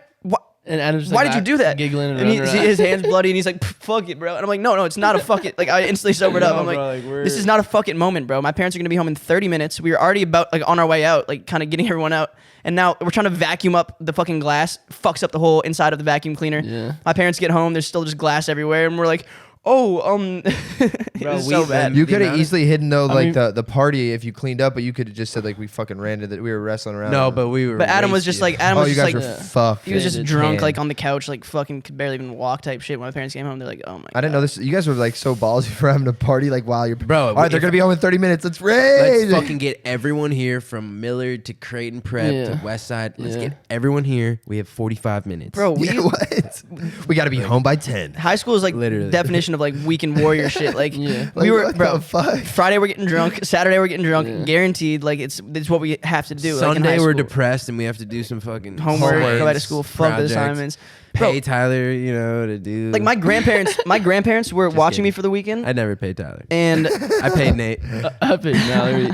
And Adam's Why like, did you do that? Giggling and, And running around. his hand's bloody, and he's like, "Fuck it, bro." And I'm like, "No, it's not a fuck it." Like I instantly sobered up. No, I'm like, bro, like, we're- "This is not a fuck it moment, bro. My parents are gonna be home in 30 minutes. We were already about like on our way out, like kind of getting everyone out, and now we're trying to vacuum up the fucking glass. Fucks up the whole inside of the vacuum cleaner. Yeah. My parents get home. There's still just glass everywhere, and we're like, "Oh, it Bro, was so we- bad." You The could have amount of- easily hidden though, I like mean- the party if you cleaned up, but you could have just said like we fucking ran to that we were wrestling around. No, but we were. But Adam was just like Adam oh, was you just guys like were Yeah. fucked. he was just faded. drunk, Man. like on the couch, like fucking could barely even walk type shit. When my parents came home, they're like, "Oh my." I didn't know this. You guys were like so ballsy for having a party like while you're. Bro, all right, they're if- gonna be home in 30 minutes. Let's Let's rage. fucking get everyone here from Millard to Creighton Prep Yeah. to West Side. Let's Yeah. get everyone here. We have 45 minutes. Bro, we Yeah, what? We got to be home by 10. high school is like Literally. definition of like weekend warrior shit. Like Yeah. Like, we were, what bro. the fuck? Friday we're getting drunk. Saturday we're getting drunk. Yeah. Guaranteed. Like it's what we have to do. like, in Sunday high we're school. depressed and we have to do some fucking Homework, go back to science school, fuck the projects, assignments. Pay Bro, Tyler, you know, to do. like my grandparents were Just watching me kidding. for the weekend, I never paid Tyler. and I paid Nate. I paid Mallory.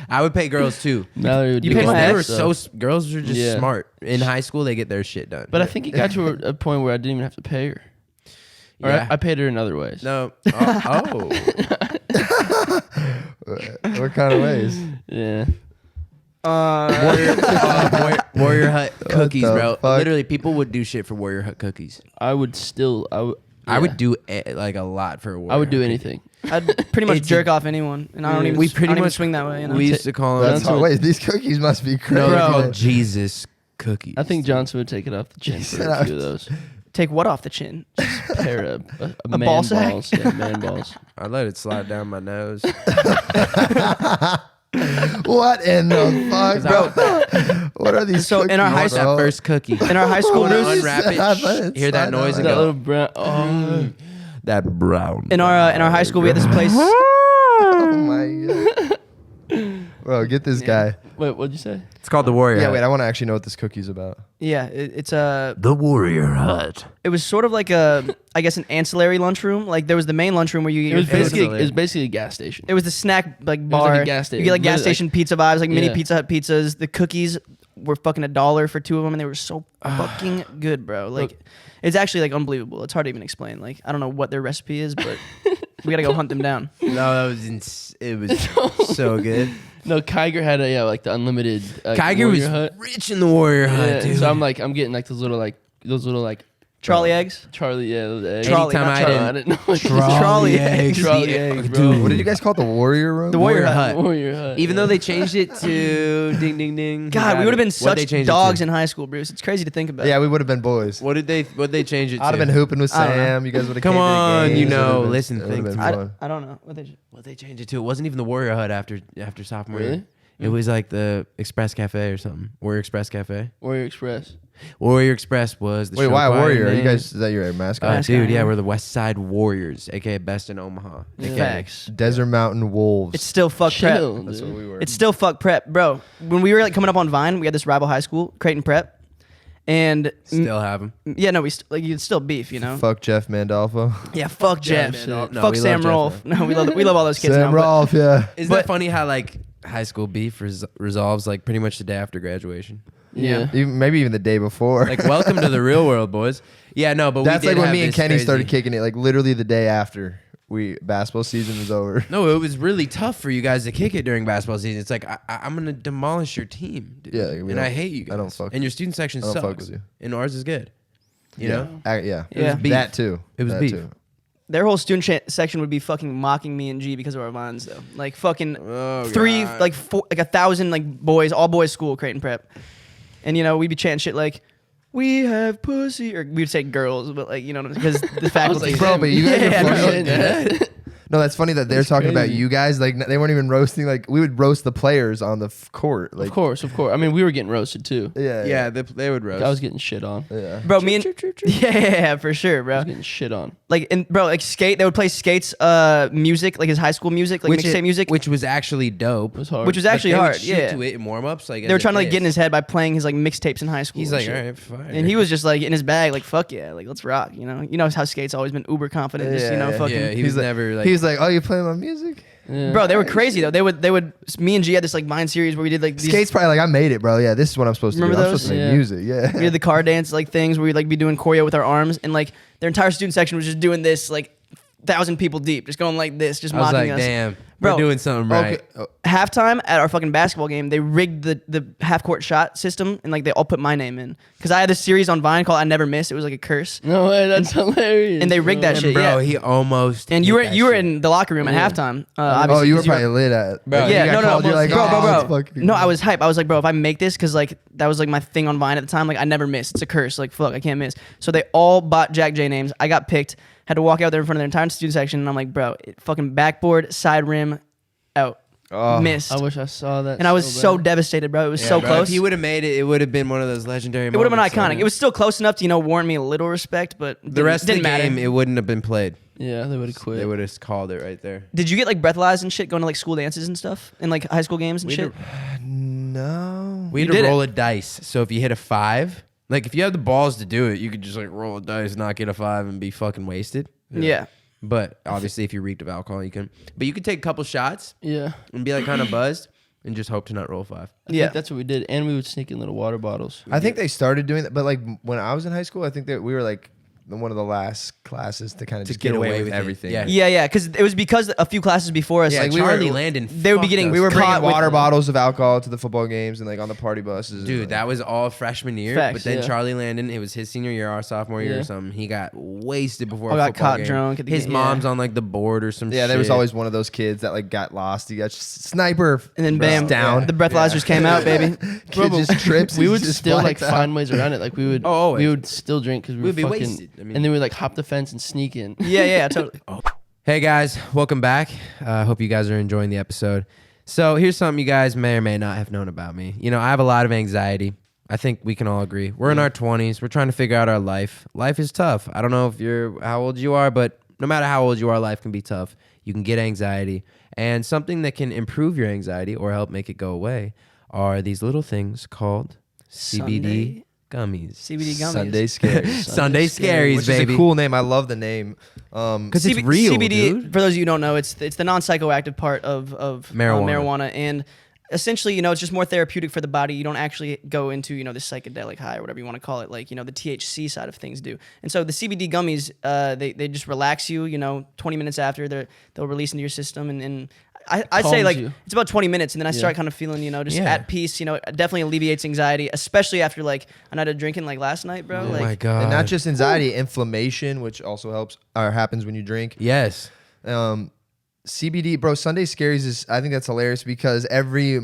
I would pay girls too. Mallory would You do paid all my that They were stuff. so girls were just Yeah. smart. In high school, they get their shit done. But I think it got to a point where I didn't even have to pay her. Or yeah. I paid her in other ways. No. Oh. What kind of ways? Yeah. Warrior Hut cookies, the bro. fuck? Literally, people would do shit for Warrior Hut cookies. I would still. I would do like a lot for a Warrior I would do Hut anything. I'd pretty much It's jerk off anyone, and I don't Yeah. even. We I pretty don't even much swing that way. You know? We used to call them. That's Oh, what- wait, these cookies must be crazy. No, they're Bro. called Jesus cookies. I think Johnson would take it off the chin for said a few of those. Take what off the chin? Pair of a man ball sack? balls. Yeah, man balls. I let it slide down my nose. What in the fuck, Bro, What are these? So in our cookies, high What's that bro? first cookie? In our high school, Wanna Who's unwrap it, that? shh, Let it hear that slide noise down and That go. little brown. Oh. That brown. in our high school, we had this place. Oh my god. Bro, get this guy. Wait, what'd you say? It's called the Warrior Yeah, Hut. wait, I want to actually know what this cookie's about. Yeah, it's a. The Warrior Hut. It was sort of like a, I guess, an ancillary lunchroom. Like there was the main lunchroom where you. It was get your- basically a gas station. It was the snack like was bar. like a gas You station. get like gas Literally, station pizza vibes, like mini Yeah. Pizza Hut pizzas. The cookies were fucking $1 for 2 of them, and they were so fucking good, bro. Like, Look. it's actually like unbelievable. It's hard to even explain. Like, I don't know what their recipe is, but We gotta go hunt them down. No, that was it was so good. No, Kiger had like the unlimited. Kiger was warrior hut. rich in the warrior hut, Yeah, dude. so I'm getting like those little Trolley eggs. Charlie, yeah, those eggs. Trolley, Anytime not I Charlie. I didn't know. What Trolley eggs. Trolley eggs, bro. Dude. What did you guys call it? The warrior room? The warrior Warrior hut. hut. Warrior hut. Even though they changed it to ding ding ding. God, we would have been What'd they such change it dogs to? in high school, Bruce. It's crazy to think about. Yeah, we would have been boys. What'd they change it to? I'd have been hooping with I don't know. Sam. You guys would have Come came to the on, games. you It would've know, been- listen, it would've think been through fun. I don't know. What they What'd they change it to? It wasn't even the warrior hut after sophomore year. Really? It was like the Express Cafe or something. Warrior Express Cafe. Warrior Express. Warrior Express was the Wait, show why choir warrior? Are you name. guys? Is that your mascot? Dude, Mascot, yeah, yeah. we're the West Side Warriors, aka best in Omaha. AKA. Facts. Desert Mountain Wolves. It's still fuck prep. Chill, That's dude. what we were. It's still fuck prep, bro. When we were like coming up on Vine, we had this rival high school, Creighton Prep, and Still have them. yeah, no, like it's still beef, you know. Fuck Jeff Mandolfo. Yeah, fuck Jeff. man, no, Fuck we Sam love Jeff, Rolfe. No, we love all those kids. Sam now, but- Rolfe, yeah. Isn't But- that funny how like high school beef resolves like pretty much the day after graduation? Yeah. Maybe even the day before. Like, welcome to the real world, boys. Yeah, no, but That's we did like when have me and this Kenny crazy- started kicking it. Like literally the day after basketball season was over. No, it was really tough for you guys to kick it during basketball season. It's like I'm gonna demolish your team, dude. Yeah, we and don't- I hate you guys. I don't fuck- And your student section I don't sucks. fuck with you. And ours is good. You yeah. know, Yeah. It was beef. That too. It was That beef. too. Their whole student section would be fucking mocking me and G because of our vines, though. Like fucking Oh, three, God. like 1,000 like boys, all boys school, Creighton Prep, and you know we'd be chanting shit like, "We have pussy," or we'd say girls, but like you know because the faculty. like, Bro, but you guys Yeah, are no fucking- shit. No, that's funny that they're That's talking about crazy. you guys. Like they weren't even roasting. Like we would roast the players on the court. Like Of course. I mean, we were getting roasted too. Yeah. yeah, they would roast. I was getting shit on. Yeah. Bro, me and yeah, for sure, I bro. was getting shit on. Like and bro, like skate. They would play Skate's music, like his high school music, like mixtape music, which was actually dope. It was hard. which was Like, actually they would hard. shoot Yeah, to it in warm ups. Like they were trying to like get in his head by playing his like mixtapes in high school. He's and like, shit. all right, fine. And he was just like in his bag, like fuck yeah, like let's rock. You know how Skate's always been uber confident, just you know Yeah, fucking. yeah, he was never like. He was like, "Oh, you playing my music?" Yeah. Bro, they were crazy though. They would. Me and G had this like Vine series where we did like these, Skate's probably like, "I made it, bro. Yeah, this is what I'm supposed to do. Remember I'm those? supposed to make Yeah. music." Yeah. we did the car dance like things where we'd like be doing choreo with our arms, and like their entire student section was just doing this like 1,000 people deep, just going like this, just I was mocking like, us. damn, Bro, we're doing something right. Okay. Oh, Halftime at our fucking basketball game, they rigged the half court shot system, and like they all put my name in because I had this series on Vine called "I Never Miss." It was like a curse, No way, that's hilarious. and they rigged that bro. shit. Bro, yeah. he almost. And hit you were that you were shit. in the locker room at Yeah. halftime. oh, Obviously, you were 'cause probably lit at. Bro, Like, you yeah, got no, called, you're like, bro, "Oh, it's bro. fucking-" No, I was hype. I was like, bro, if I make this, because like that was like my thing on Vine at the time. Like I never miss. It's a curse. Like fuck, I can't miss. So they all bought Jack J names. I got picked. Had to walk out there in front of their entire student section, and I'm like, bro, fucking backboard, side rim, out, Oh. missed. I wish I saw that. And I was so bad. devastated, bro. It was Yeah, so bro, close. If he would have made it, it would have been one of those legendary. It would have been moments, iconic. like- It was still close enough to warrant me a little respect, but the rest of the didn't matter. game. It wouldn't have been played. Yeah, they would have quit. They would have called it right there. Did you get like breathalyzed and shit going to like school dances and stuff in like high school games and We shit? No. We had You to did roll a dice. So if you hit a 5, like if you had the balls to do it, you could just like roll a dice, not get a 5, and be fucking wasted. Yeah. But obviously, if you reeked of alcohol, you can. But you could take a couple shots Yeah. and be like kind of buzzed, and just hope to not roll a 5. I Yeah. think that's what we did, and we would sneak in little water bottles. I think they started doing that, but like when I was in high school, I think that we were like one of the last classes to kind of To just get get away away with with it. everything. Yeah. Yeah, because it was because a few classes before us, Yeah, like like we Charlie were, Landon. they would be fucked getting- us. We were Caught bringing with- water bottles of alcohol to the football games and like on the party buses. Dude, that was all freshman year. Facts, but then yeah. Charlie Landon, it was his senior year, our sophomore year Yeah. or something. He got wasted before Or a got football caught game. drunk at the His game, mom's yeah. on like the board or some shit. yeah, there was always one of those kids that like got lost. He got sniper, and then bam, down. the breathalyzers came out, baby. Kid just trips. We and would just still like blacked out. find ways around it. Like we would, Oh, always. we would still drink because we We'd would be fucking, wasted. I mean- and then we would like hop the fence and sneak in. Yeah, totally. Hey guys, welcome back. Hope you guys are enjoying the episode. So here's something you guys may or may not have known about me. You know, I have a lot of anxiety. I think we can all agree. We're in our 20s. We're trying to figure out our life. Life is tough. I don't know if you're how old you are, but no matter how old you are, life can be tough. You can get anxiety. And something that can improve your anxiety or help make it go away are these little things called CBD gummies. CBD gummies. Sunday Scaries. Sunday Scaries, Which baby. is a cool name. I love the name. Because it's real, CBD, dude. for those of you who don't know, it's the non-psychoactive part of Marijuana. marijuana, and essentially, it's just more therapeutic for the body. You don't actually go into, the psychedelic high or whatever you want to call it, like, the THC side of things do. And so the CBD gummies, they just relax you, 20 minutes after they'll release into your system. And I'd say like it's about 20 minutes. And then I start kind of feeling, just at peace, it definitely alleviates anxiety, especially after like a night of drinking like last night, bro. Oh Like, my God. And not just anxiety, inflammation, which also helps or happens when you drink. Yes. CBD, bro. Sunday Scaries is. I think that's hilarious because every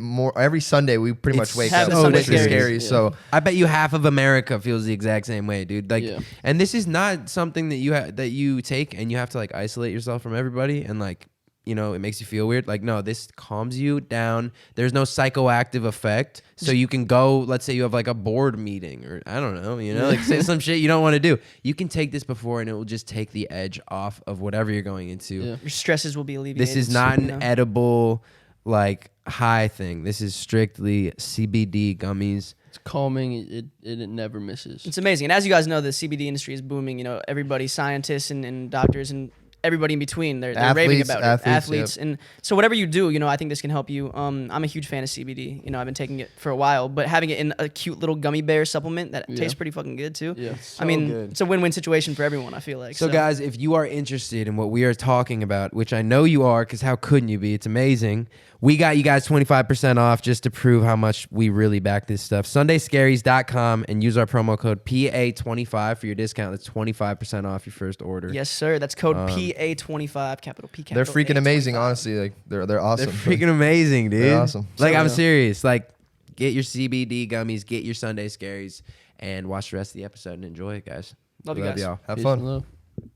Sunday we pretty much wake up so with the Scaries. Scaries. So I bet you half of America feels the exact same way, dude. Like, Yeah. and this is not something that you take and you have to like isolate yourself from everybody and like, it makes you feel weird. Like, no, this calms you down. There's no psychoactive effect. So you can go, let's say you have like a board meeting or I don't know, like say some shit you don't want to do. You can take this before and it will just take the edge off of whatever you're going into. Yeah. your stresses will be alleviated. This is not an you know? edible like high thing. This is strictly CBD gummies. It's calming. It never misses. It's amazing. And as you guys know, the CBD industry is booming. Everybody, scientists and doctors and everybody in between, they're raving about it. Athletes. Yep. And so whatever you do, I think this can help you. I'm a huge fan of CBD. I've been taking it for a while, but having it in a cute little gummy bear supplement that tastes pretty fucking good too. Yeah. I mean, good. it's a win-win situation for everyone, I feel like. So guys, if you are interested in what we are talking about, which I know you are, because how couldn't you be? It's amazing. We got you guys 25% off just to prove how much we really back this stuff. SundayScaries.com and use our promo code PA25 for your discount. That's 25% off your first order. Yes, sir. That's code PA25, capital P, they're capital freaking A, amazing. 25. Honestly, like they're awesome. They're freaking amazing, dude. They're awesome. Like, So, I'm yeah. serious. Like, get your CBD gummies, get your Sunday Scaries, and watch the rest of the episode and enjoy it, guys. Love you guys. y'all. Have Peace fun. and love.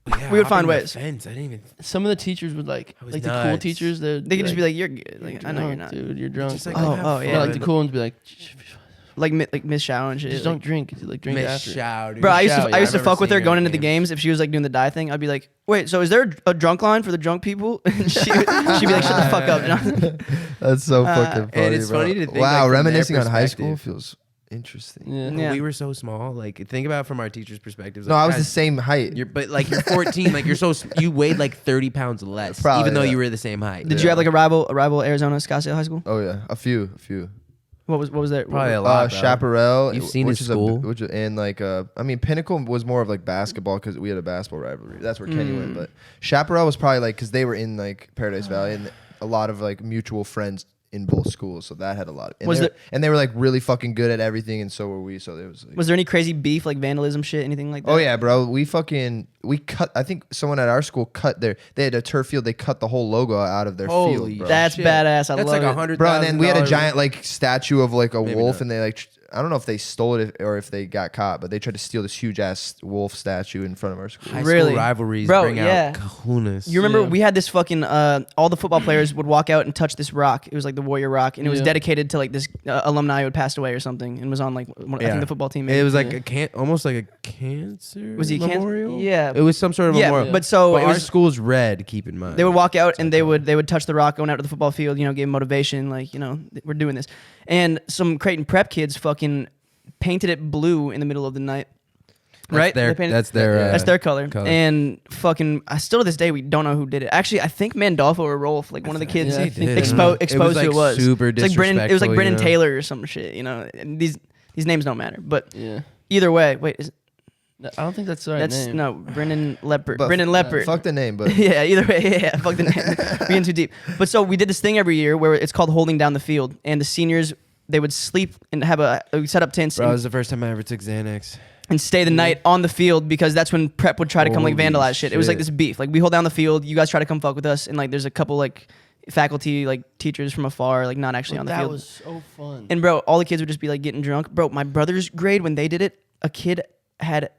Yeah, We would find hopping the ways. Fence. I didn't even. Some of the teachers would like was the cool nuts. teachers. They could just be like, "You're good." Like, I know you're not. dude. You're drunk. Just like, Oh, have oh, yeah. yeah, like fun. the cool ones be like, Like Miss Chow and shit. just like- don't drink. Like drink Miss after. Chow, dude. Bro, I used Chow, to yeah, I used to I've fuck with never her seen going at into the games. If she was like doing the die thing, I'd be like, "Wait, so is there a drunk line for the drunk people?" And she'd be like, "Shut the fuck up." That's so fucking funny. and it's bro. funny to think, Wow, like, from their reminiscing on high school perspective. feels interesting. Yeah. Yeah. We were so small. Like, think about it from our teachers' perspectives. No, Like, I was the guys, same height. But like you're 14. Like you're you weighed like 30 pounds less, Probably, even though yeah. you were the same height. Did you have like a rival Arizona Scottsdale High School? Oh yeah, a few. What was that? Probably a lot. bro. Chaparral. You've seen which his is school. And like I mean, Pinnacle was more of like basketball because we had a basketball rivalry. That's where Kenny went. But Chaparral was probably like because they were in like Paradise Valley and a lot of like mutual friends in both schools, so that had a lot of. And they were like really fucking good at everything, and so were we. So there was. Like, Was there any crazy beef, like vandalism shit, anything like that? oh yeah, bro. We cut. I think someone at our school they had a turf field. They cut the whole logo out of their Holy field, bro. That's shit. badass. I That's love like it. $100,000. Bro, and then we had a giant like statue of like a Maybe wolf, not. and they like I don't know if they stole it or if they got caught, but they tried to steal this huge ass wolf statue in front of our school. High Really? school rivalries Bro, bring yeah. out kahunas. You remember Yeah. we had this fucking all the football players would walk out and touch this rock. It was like the Warrior Rock, and it was Yeah. dedicated to like this alumni who had passed away or something, and was on like I Yeah. think the football team. It was like Yeah. almost like a cancer. Was he a cancer? memorial? Yeah. It was some sort of yeah, memorial. but so But it our was. school's red. Keep in mind. They would walk out and they would touch the rock going out to the football field, give motivation, like, we're doing this. And some Creighton prep kids fucking painted it blue in the middle of the night. Right? They painted- That's their. That's their color. color. And fucking, still to this day, we don't know who did it. Actually, I think Mandolfo or Rolf, like one of the kids, Yeah, I think did. exposed who it was. Super It's like Brennan. It was like disrespectful, Brennan you know? Taylor or some shit. And these names don't matter. But Yeah. either way, wait, I don't think that's the right that's name. no Brennan Leopard. But Brennan Leopard. Fuck the name, but Yeah, either way, yeah, fuck the name. We're getting too deep. But so we did this thing every year where it's called holding down the field, and the seniors they would sleep and we set up tents Bro, it and, was the first time I ever took Xanax. and stay the night on the field because that's when prep would try to come like Holy vandalize shit. It was like shit. this beef. Like we hold down the field, you guys try to come fuck with us, and like there's a couple like faculty like teachers from afar like not actually on the that field. was so fun. And bro, all the kids would just be like getting drunk. Bro, my brother's grade when they did it, a kid had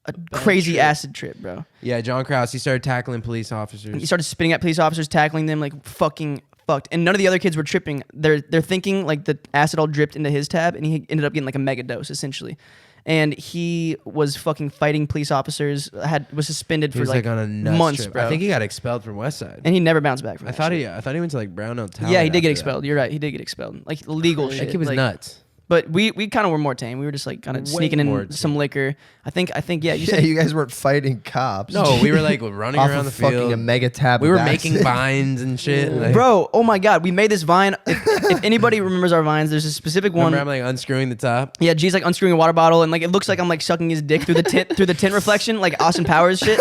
a crazy trip. acid trip, bro. Yeah, John Krause. He started tackling police He officers. started spitting at police officers, tackling them like fucking fucked. And none of the other kids were tripping. They're thinking like the acid all dripped into his tab, and he ended up getting like a mega dose essentially. And he was fucking fighting police officers. Was suspended He for was like on a nuts months, trip. bro. I think he got expelled from Westside. and he never bounced back from I that thought shit. I thought he went to like Brownell Town. Yeah, he did get after expelled. that. You're right. He did get expelled. Like legal That shit. That kid was like, nuts. But we kind of were more tame. We were just like kind of Way sneaking more in some liquor. I think yeah. You Yeah, said you guys weren't fighting cops. No, we were like running Off around of the fucking field. a mega tab. We were of making acid. vines and shit. Like, bro, oh my god, we made this vine. If anybody remembers our vines, there's a specific one. remember I'm like unscrewing the top. Yeah, G's like unscrewing a water bottle, and like it looks like I'm like sucking his dick through the tint reflection, like Austin Powers shit.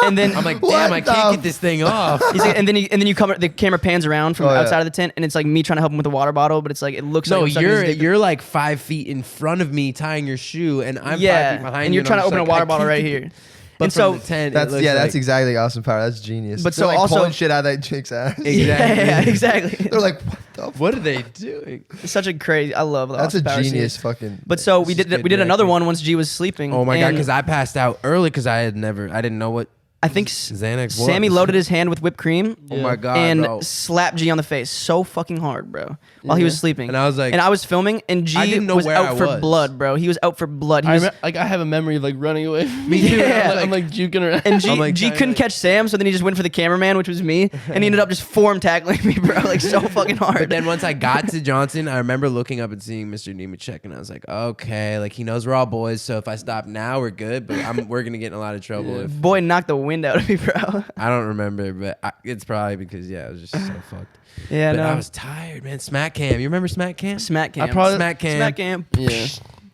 And then I'm like, What damn, I can't the get this thing off. he's like, and then you come, the camera pans around from Oh, yeah. outside of the tent, and it's like me trying to help him with a water bottle, but it's like it looks No, like I'm sucking his dick. you're like 5 feet in front of me tying your shoe, and I'm 5 feet yeah, behind and you. you're trying to I'm open a just like, water I bottle can't right get here. But And from so the tent, it That's looks that's like- exactly Austin Power. That's genius. But They're so like also- pulling shit out of that chick's ass. Exactly. Yeah, exactly. They're like, what the? What are they doing? It's such a crazy. I love the That's a Austin Powers genius scene. fucking. But so we This is did good we did another directing. one once G was sleeping. Oh my god, and because I passed out early because I didn't know what I think Xanax was. Sammy loaded his hand with whipped cream. Oh my god, and bro. slapped G on the face so fucking hard, bro, while he was Yeah. sleeping. And I was like- and I was filming, and G I didn't know was where out I for was. blood, bro. He was out for blood. He was, I have a memory of like running away. From Me too. Yeah. I'm like juking around. and G, I'm like G trying couldn't to- catch Sam, so then he just went for the cameraman, which was me, and he ended up just form tackling me, bro, like so fucking hard. But then once I got to Johnson, I remember looking up and seeing Mr. Nemechek, and I was like, okay, like he knows we're all boys, so if I stop now, we're good. But we're gonna get in a lot of trouble if Boy knocked the wind out of me, bro. I don't remember. But it's probably because I was just so fucked. Yeah, But no. I was tired, man. Smack Cam, you remember Smack Cam? Smack cam. Smack Cam. Smack cam. Yeah.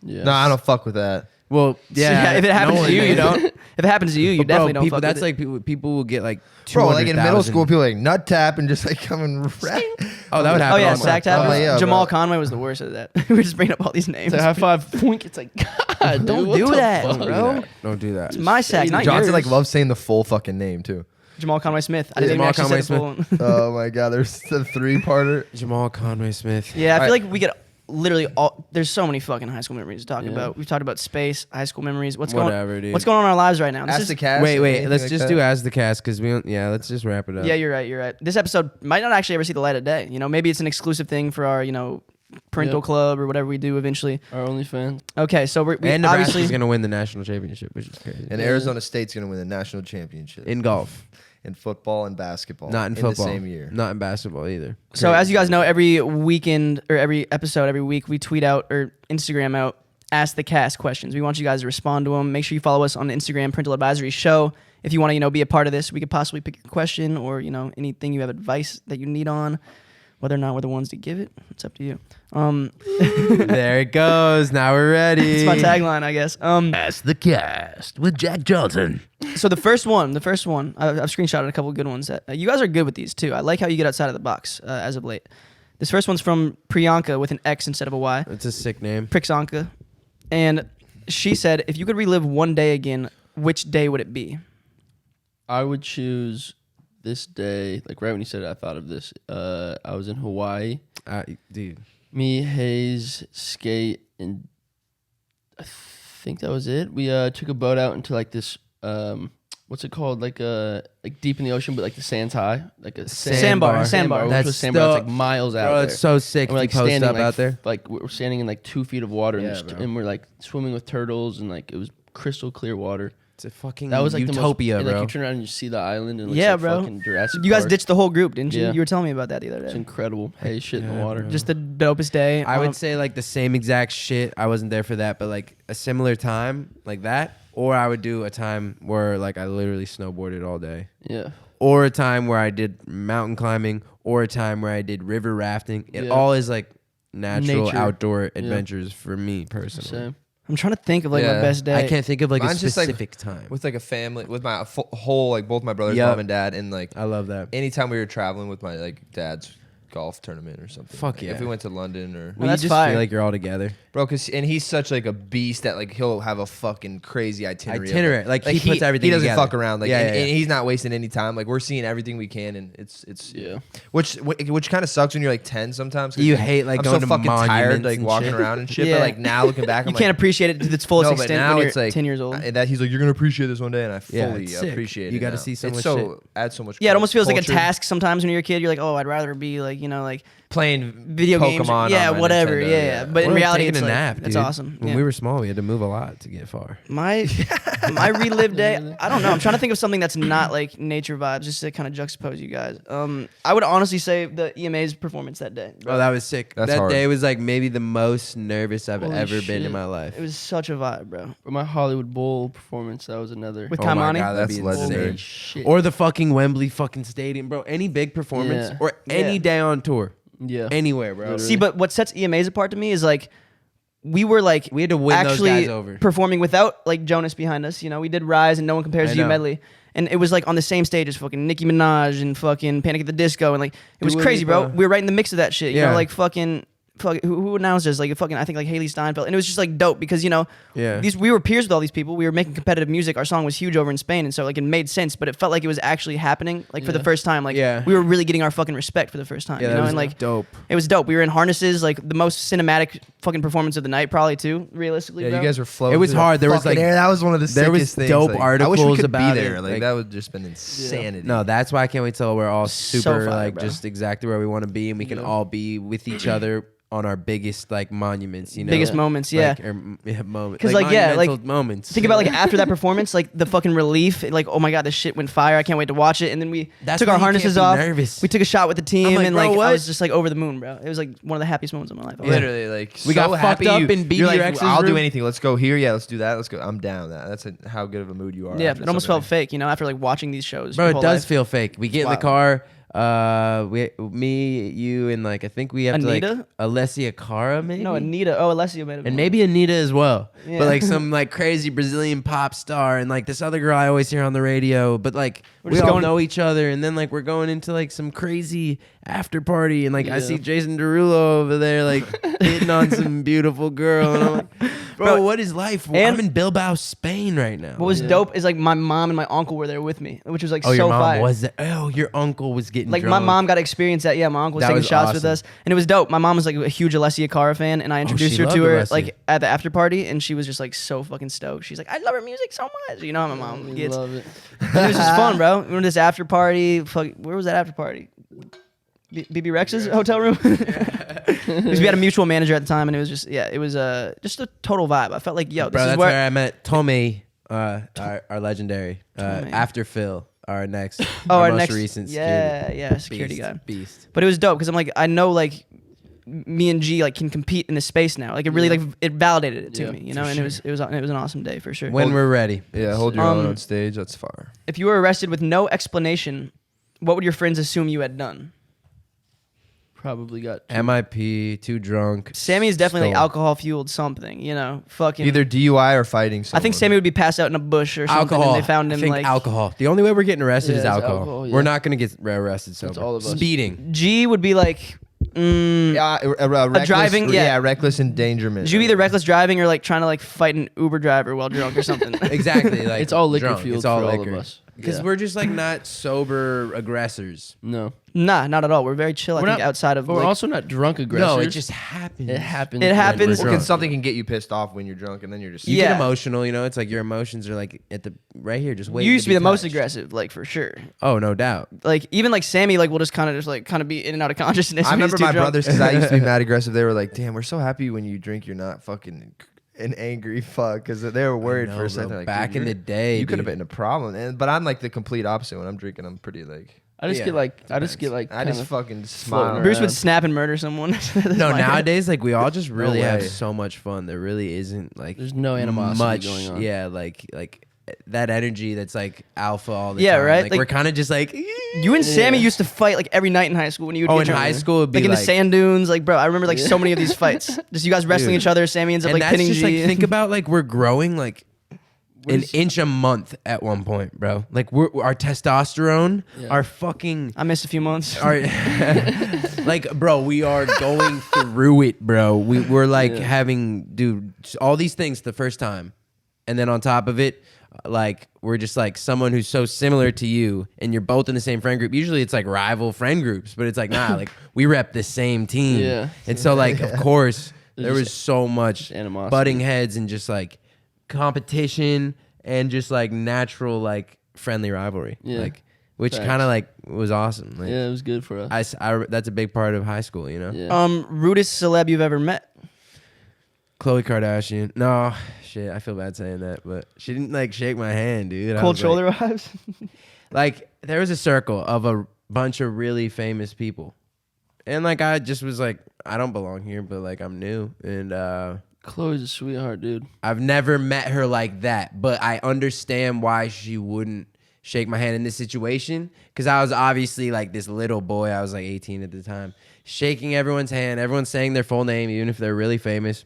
Yeah. No, I don't fuck with that. Well, yeah. if it happens no to you, one you does. don't. If it happens to you, you But bro, definitely don't. people, fuck that's with like people will get like Bro, like in middle 200,000. school, people like nut tap and just like come and rap. Oh, that would it. happen. Oh yeah, all the sack time. tap. Oh, yeah, Jamal bro. Conway was the worst at that. We're just bringing up all these names. It's like high five, poink. It's like, God, Don't dude, what do the that, fuck? bro. Don't do that. It's my sack, not Johnson yours. like loves saying the full fucking name too. Jamal Conway Smith. I Yeah, didn't even Jamal actually say Conway the full one. Oh my god, there's the 3-parter. Jamal Conway Smith. Yeah, I feel Alright. like we get literally all. There's so many fucking high school memories to talk Yeah. about. We've talked about space, high school memories. Whatever, dude. What's going on in our lives right now? This Ask is- the cast. Wait, anything let's like just that. do As the Cast because we don't. Yeah, let's just wrap it up. Yeah, you're right. You're right. This episode might not actually ever see the light of day. You know, maybe it's an exclusive thing for our, parental Yep. club or whatever we do eventually. Our OnlyFans. Okay, so we And obviously Nebraska's gonna win the national championship, which is crazy. And Arizona State's gonna win the national championship In golf, in football and basketball. not in football. the same year. Not in basketball either. So as you guys know, every weekend or every episode, every week, we tweet out or Instagram out Ask the Cast questions. We want you guys to respond to them. Make sure you follow us on Instagram, Parental Advisory Show. If you want to, be a part of this, we could possibly pick your question or, anything you have advice that you need on. Whether or not we're the ones to give it, it's up to you. There it goes. Now we're ready. It's my tagline, I guess. Ask the Cast with Jack Johnson. So the first one, I've screenshotted a couple of good ones. That you guys are good with these too. I like how you get outside of the box as of late. This first one's from Priyanka with an X instead of a Y. It's a sick name. Prixanka. And she said, if you could relive one day again, which day would it be? I would choose this day. Like right when you said it, I thought of this. I was in Hawaii. Dude. Me, Hayes, Skate, and I think that was it. We took a boat out into like this. What's it called? Like deep in the ocean, but like the sand's high, like a Sandbar. Sandbar. That's Which was sandbar. It's dope. like miles out Bro, there. it's so sick. And we're like to post standing up like, out there. like we're standing in like 2 feet of water, Yeah, and, bro. and we're like swimming with turtles, and like it was crystal clear water. It's a fucking That was like utopia, the most, and, bro. like, you turn around and you see the island, and it looks Yeah, like bro. fucking Jurassic You guys Park. ditched the whole group, didn't you? Yeah. You were telling me about that the other It's day. incredible. Hey, shit in Yeah, the water. bro. Just the dopest day. I would say like the same exact shit. I wasn't there for that, but like a similar time like that. Or I would do a time where like I literally snowboarded all day. Yeah. Or a time where I did mountain climbing. Or a time where I did river rafting. It Yeah. all is like natural Nature. outdoor adventures for me personally. Same. I'm trying to think of like my Yeah. best day. I can't think of like Mine's a just, like, specific time. With like a family, with my whole like both my brothers, Yup. mom and dad, and like I love that. anytime we were traveling with my like dad's golf tournament or something. Fuck Like, yeah. If we went to London or Well, that's you just fire. feel like you're all together. bro, and he's such like a beast that like he'll have a fucking crazy itinerary. of, Itinerary, like, he puts everything He doesn't together. fuck around. Like Yeah, and, yeah, and yeah. he's not wasting any time. Like we're seeing everything we can, and it's Yeah. which kind of sucks when you're like 10 sometimes. 'cause You hate, like, I'm going so to fucking tired monuments like and walking shit. around and shit. Yeah. But like now looking back, you I'm can't like, appreciate it to its fullest no, but extent now when you're it's like 10 years old. that he's like, you're gonna appreciate this one day, and I Yeah, fully it's sick. appreciate You it. gotta now. see so It's much so shit. adds so much. Yeah, it almost feels like a culture. task sometimes when you're a kid. You're like, oh, I'd rather be like, like playing video games. Pokemon Yeah, on my whatever. Nintendo, Yeah. But in Or reality, taking it's a like, nap, that's dude. awesome. When Yeah. we were small, we had to move a lot to get far. My re live day. I don't know. I'm trying to think of something that's not like nature vibes, just to kind of juxtapose you guys. I would honestly say the EMA's performance that day. Oh, that was sick. That's that hard. day was like maybe the most nervous I've Holy ever been in shit. my life. It was such a vibe, bro. For my Hollywood Bowl performance, that was another. With Oh my Kamani. God, that'd That's be legendary. insane. Shit. Or the fucking Wembley fucking stadium, bro. Any big performance Yeah. or any Yeah. day on tour, Yeah. anywhere, bro. Literally. See, but what sets EMA's apart to me is like we were like We had to win those actually guys over. performing without like Jonas behind us. You know, we did Rise and No One Compares I to You know. medley. And it was like on the same stage as fucking Nicki Minaj and fucking Panic at the Disco, and like it was Dua crazy, bro. Lipa. We were right in the mix of that shit. You Yeah. know, like fucking who announced this? Like fucking I think like Haley Steinfeld, and it was just like dope because you know Yeah. we were peers with all these people. We were making competitive music. Our song was huge over in Spain, and so like it made sense. But it felt like it was actually happening like for the Yeah. first time. Like Yeah. we were really getting our fucking respect for the first time. Yeah, you that know, was and like dope. it was dope. We were in harnesses, like the most cinematic fucking performance of the night, probably too. Realistically, Yeah, bro. you guys were floating. It was through the hard. There was, fucking like- air. That was one of the there was sickest things. dope like, I wish we articles could about be there. it, Like, like- that would just been insanity. No, that's why I can't wait till we're all So super fire, like bro. just exactly where we want to be, and we can Yeah. all be with each other on our biggest like monuments. You know, biggest moments, yeah. Like, or, moments. 'Cause, like, yeah, like, monumental moments. Think about like after that performance, like the fucking relief, like oh my god, this shit went fire. I can't wait to watch it. And then we That's took why our you harnesses can't be off. nervous. We took a shot with the team, I'm like, and bro, like I what? was just like over the moon, bro. It was like one of the happiest moments of my life. Yeah. Literally, like We so got fucked happy up you, in you're like, BB-Rex's I'll do room. anything. Let's go here. Yeah, let's do that. Let's go. I'm down with that. That's how good of a mood you are. Yeah, after it almost something felt fake, you know, after like watching these shows. Bro, your it whole does life. feel fake. We get in the wild. car. Me, you, and like I think we have to Anita? like Alessia Cara, maybe. No, Anita. Oh, Alessio made it. And maybe Anita as well. Yeah. But like some like crazy Brazilian pop star and like this other girl I always hear on the radio. But like We're we just all going- know each other, and then like we're going into like some crazy after party, and like I Yeah. see Jason Derulo over there like hitting on some beautiful girl, and I'm like, bro, Bro, what is life? and- I'm in Bilbao, Spain right now. What was Yeah. dope is like my mom and my uncle were there with me, which was like oh, so your mom fire. was there. Oh, your uncle was getting Like drunk. my mom got to experience that. Yeah, my uncle was That taking was shots with awesome. us, and it was dope. My mom was like a huge Alessia Cara fan, and I introduced she her loved to her Alessia. like at the after party, and she was just like so fucking stoked. She's like, I love her music so much. You know how my mom We gets. love it. And it was just fun, bro. We went to this after party. Where was that after party? BB Rex's hotel room. Because we had a mutual manager at the time, and it was just it was just a total vibe. I felt like yo, this Bro, is that's where. where I met Tommy, our legendary. Tommy. After Phil, our next, our most next recent security. security Beast, guy. Beast. But it was dope because I'm like I know like me and G like can compete in this space now. Like it really Yeah. like it validated it to Yeah, me, you know. And it was an awesome day for sure. When we're ready. Yeah, hold your own Um, on stage. That's fire. If you were arrested with no explanation, what would your friends assume you had done? Probably got. MIP, too drunk. Sammy is definitely like stole. alcohol fueled something, you know. Fucking Either DUI or fighting I someone. think Sammy would be passed out in a bush or something, Alcohol. and they found him I think like. alcohol. The only way we're getting arrested Yeah, is it's alcohol. alcohol, yeah. We're not gonna get arrested sober. all of us. Speeding. G would be like. Yeah, reckless, driving, yeah. reckless endangerment. Should you be either reckless driving or like trying to like fight an Uber driver while drunk or something? Exactly. Like It's all liquor drunk. fueled It's all for all liquor. of us. Because Yeah. we're just like not sober aggressors. No. Nah, not at all. We're very chill. I We're think not- outside of But we're like, also not drunk aggressors. No, it just happens. It happens. It when happens. we're Well, drunk. something can get you pissed off when you're drunk, and then you're just You Yeah. get emotional, you know. It's like your emotions are like at the right here, just waiting. you used to be the most touched. aggressive, like for sure. Oh, no doubt. Like even like Sammy, like will just kind of be in and out of consciousness. I when he's remember too my drunk. brothers because I used to be mad aggressive. They were like, "Damn, we're so happy when you drink. You're not fucking an angry fuck," because they were worried I know, for a bro. second. They're like, Back "Dude, in the day, you could have dude. been a problem. But I'm like the complete opposite. When I'm drinking, I'm pretty like. I just Yeah. get like. I just get like. I just kinda- fucking floating smile. Bruce around. would snap and murder someone. That's No, my- nowadays, like we all just really have way. so much fun. There really isn't like There's no animosity much, going on. Yeah, like that energy that's like alpha all the Yeah, time. right? Like, Like- we're kind of just like You and Sammy used to fight like every night in high school when you would Oh, get in drunk. high school it'd be like in the like- sand dunes, like bro. I remember like so many of these fights. Just you guys wrestling Dude. each other. Sammy ends up and like that's pinning just G. like think about like we're growing like an is- inch a month at one point, bro. Like our testosterone, Yeah. our fucking I missed a few months. our like bro, we are going through it, bro. We're like Yeah. having dude all these things the first time. And then on top of it, like we're just like someone who's so similar to you and you're both in the same friend group. Usually it's like rival friend groups, but it's like nah, like we rep the same team. Yeah. And so like of course There's there just was so much animosity. butting heads and just like competition and just like natural like friendly rivalry. Yeah. Like which Facts. kind of like was awesome. Like, Yeah, it was good for us. that's a big part of high school, you know. Yeah. Rudest celeb you've ever met? Khloe Kardashian. No, shit, I feel bad saying that, but she didn't like shake my hand, dude. I Cold was shoulder vibes. Like there was a circle of a bunch of really famous people, and like I just was like, I don't belong here, but like I'm new, and Chloe's a sweetheart, dude. I've never met her like that, but I understand why she wouldn't shake my hand in this situation, because I was obviously like this little boy. I was like 18 at the time, shaking everyone's hand, everyone's saying their full name, even if they're really famous.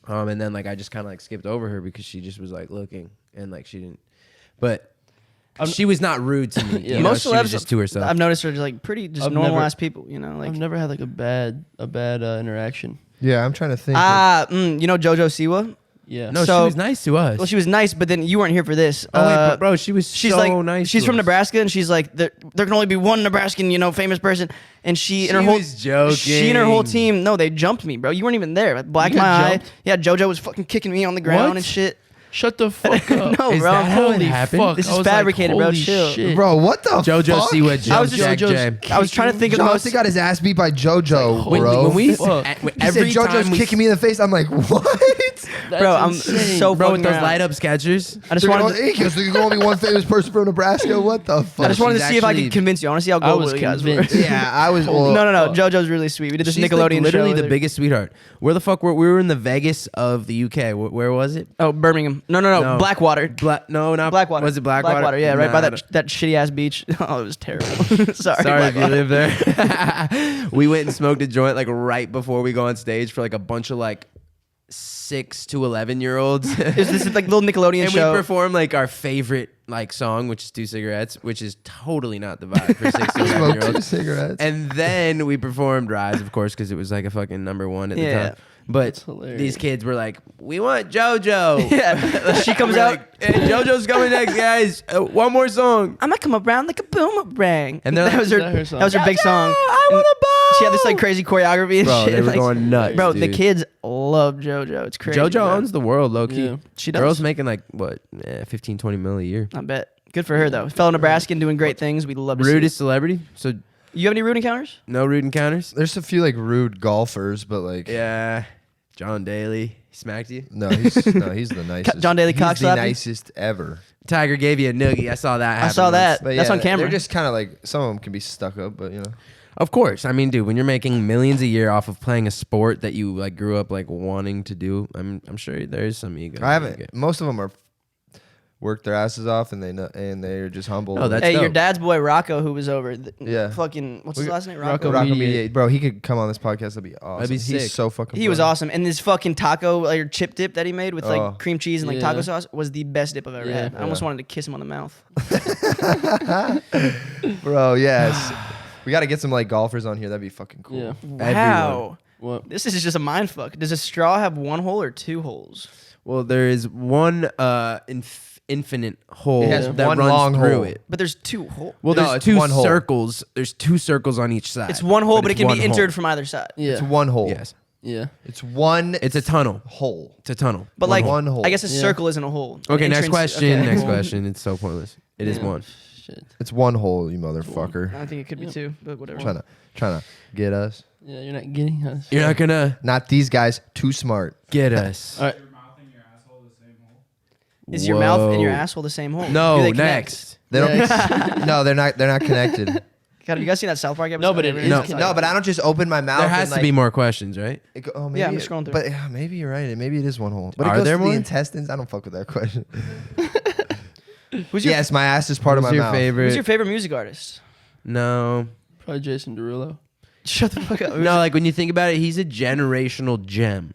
And then like I just kind of like skipped over her because she just was like looking, and like she didn't, but she was not rude to me. Yeah. You know, Most she was celebs, just to herself. I've noticed are just like pretty just I've normal never- ass people. You know, like I've never had like a bad interaction. Yeah, I'm trying to think. you know JoJo Siwa. Yeah. No, So- she was nice to us. Well, she was nice, but then you weren't here for this. Oh wait, bro, she was She's so like, nice. she's to from us. Nebraska, and she's like, there can only be one Nebraskan, famous person, and she and her whole was joking. she and her whole team, no, they jumped me, bro. You weren't even there. Black You my got eye. jumped? Yeah, JoJo was fucking kicking me on the ground What? and shit. Shut the fuck up. No, Is bro. that how it Holy happened? fuck. This is I was fabricated, like, bro. holy Chill. shit. Bro, what the JoJo fuck? Siwa I was jumped just- Jack JoJo's J. I was trying to think of the most. Jonathan got his ass beat by JoJo, When- bro. When we Fuck. every he said JoJo's time we kicking me in the face. I'm like, what? That's Bro, I'm insane. so bro with fucking those around. light up sketchers. I just wanted to, Hey, there's only one famous person from Nebraska. What the fuck? I just wanted to she's see if I actually- could convince you. I want to see how I global was you guys were. convinced. Yeah, I was. Well, No. JoJo's really sweet. We did this She's Nickelodeon like literally show. the with her. biggest sweetheart. Where the fuck were we? Were in the Vegas of the UK. Where was it? Oh, Birmingham. No. No. Blackwater. No, not Blackwater. Was it Blackwater? Yeah, right by Nah, that shitty ass beach. Oh, it was terrible. Sorry. Sorry if you Blackwater. live there. We went and smoked a joint like right before we go on stage for like a bunch of like 6 to 11-year-olds. This is like little Nickelodeon And show. we performed like our favorite like song, which is 2 Cigarettes, which is totally not the vibe for 6 to smoked 2 11-year-olds. cigarettes. And then we performed Rise, of course, because it was like a fucking #1 at the Yeah. time. But That's hilarious. these kids were like, "We want JoJo." Yeah, she comes We're out. like, "Hey, JoJo's coming next, guys. One more song." I'm gonna come around like a boomerang. And they're that like, was her. Is that her song? That was her big song. I want a ball. She had this like crazy choreography and Bro, shit. they were like, going nuts. Bro, the dude. kids love JoJo. It's crazy. JoJo bro. owns the world, low key. Yeah. She does. Girls making like what, 15, 20 mil a year. I bet. Good for her though. Fellow Nebraskan doing great things. We love to see. Rudest celebrity. So You have any rude encounters? no rude encounters. There's a few like rude golfers, but like, Yeah, John Daly smacked you. no, he's the nicest. John Daly he's cock the slapped you? nicest ever. Tiger gave you a noogie. I saw that. I happen saw once. that. But That's yeah, on camera. They're just kind of like, some of them can be stuck up, but you know. Of course. I mean, dude, when you're making millions a year off of playing a sport that you like grew up like wanting to do, I'm sure there is some ego. I haven't. Most of them are work their asses off, and they're just humble. No, that's Hey, your dope. dad's boy Rocco, who was over. Yeah. Fucking what's his We- last name? Rocco Rocco Mediate. Mediate. Bro, he could come on this podcast. That'd be awesome. That'd be He's sick. so fucking. He was funny. awesome, and this fucking taco or chip dip that he made with Oh. like cream cheese and like Yeah. taco sauce was the best dip I've ever Yeah. had. I almost Yeah. wanted to kiss him on the mouth. Bro, yes. We got to get some like golfers on here. That'd be fucking cool. Yeah. Wow, What? this is just a mind fuck. Does a straw have 1 hole or 2 holes? Well, there is one infinite hole It has that one runs long through hole. it. But there's 2 holes. Well, No, there's it's 2 one hole. circles. There's 2 circles on each side. It's 1 hole, but it it's can one be entered hole. from either side. Yeah. It's one hole. Yes, Yeah. It's one. it's a tunnel. hole. It's a tunnel. But One like, hole. One hole. I guess a Yeah. circle isn't a hole. An Okay, next entrance- question. okay. Next question. It's so pointless. It is Yeah. one. Shit. It's one hole, you motherfucker. I think it could be Yeah. 2, but whatever. Trying to get us. Yeah, you're not getting us. You're not gonna Not these guys. Too smart. get us. All right. Your mouth and your asshole the same hole? Is your mouth and your Whoa. asshole the same hole? Do No, they connect? next. They don't. No, they're not. They're not connected. God, have you guys seen that South Park episode? No, but it Everyone is No. knows connected. No, but I don't just open my mouth. There has and, to be more questions, right? It go, oh, maybe Yeah, I'm it- scrolling through. But maybe you're right. Maybe it is one hole. But Are it goes there to more? the intestines. I don't fuck with that question. Who's your, Yes, my ass is part Who's of my your mouth. favorite? who's your favorite music artist? No. Probably Jason Derulo. Shut the fuck up. No, like when you think about it, he's a generational gem.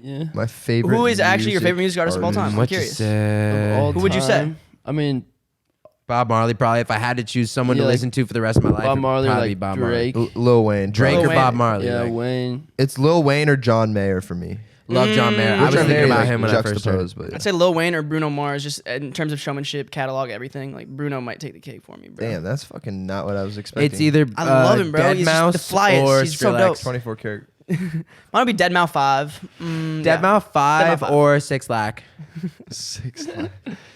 Yeah. My favorite. Who is actually your favorite music artist of all time? I'm What you curious. Of said? all Who would you say? time. I mean, Bob Marley, probably. If I had to choose someone Yeah, to like listen to for the rest of my life, Bob it'd Marley, probably like be Bob Drake. Marley. Lil Wayne. Drake Lil or Wayne. Bob Marley. Yeah, like, Wayne. It's Lil Wayne or John Mayer for me. love John Mayer. I Which was are thinking very, about like, him when I first heard. juxtaposed, but I'd say Lil Wayne or Bruno Mars, just in terms of showmanship, catalog, everything. Like Bruno might take the cake for me, bro. damn, that's fucking not what I was expecting. It's either I love him, bro. He's just Deadmau5 the flyest. or He's so Skrillex. dope. 24 karat. Mine would be Dead Mouse 5. Dead Mouse 5 5. or 6 Lack. 6 Lack.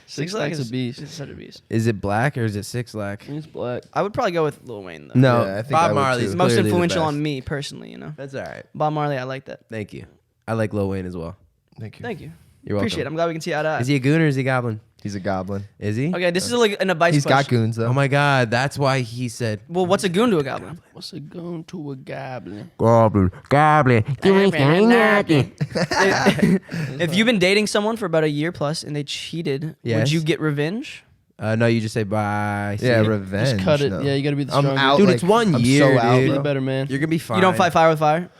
Six Lack's a beast. It's such a beast. Is it black or is it 6 Lack? I think it's black. I would probably go with Lil Wayne though. No, Yeah, I think I Bob would Marley's too. Most clearly the influential best. on me personally, you know. That's all right. Bob Marley, I like that. Thank you. I like Lil Wayne as well. Thank you. Thank you. You're welcome. Appreciate it. I'm glad we can see eye to eye. Is he a goon or is he a goblin? He's a goblin. Is he? Okay, this is like an advice He's got question. goons though. Oh my God, that's why he said Well, what's a goon to a goblin? What's it going to a goblin? goblin, goblin. If you've been dating someone for about a year plus and they cheated, Yes. would you get revenge? No, you just say bye. See Yeah, ya. revenge. Just cut it. no. Yeah, you gotta be the I'm strongest. out. Dude, like, it's 1 I'm year, so out, dude. Be bro. the better man. You're gonna be fine. You don't fight fire with fire?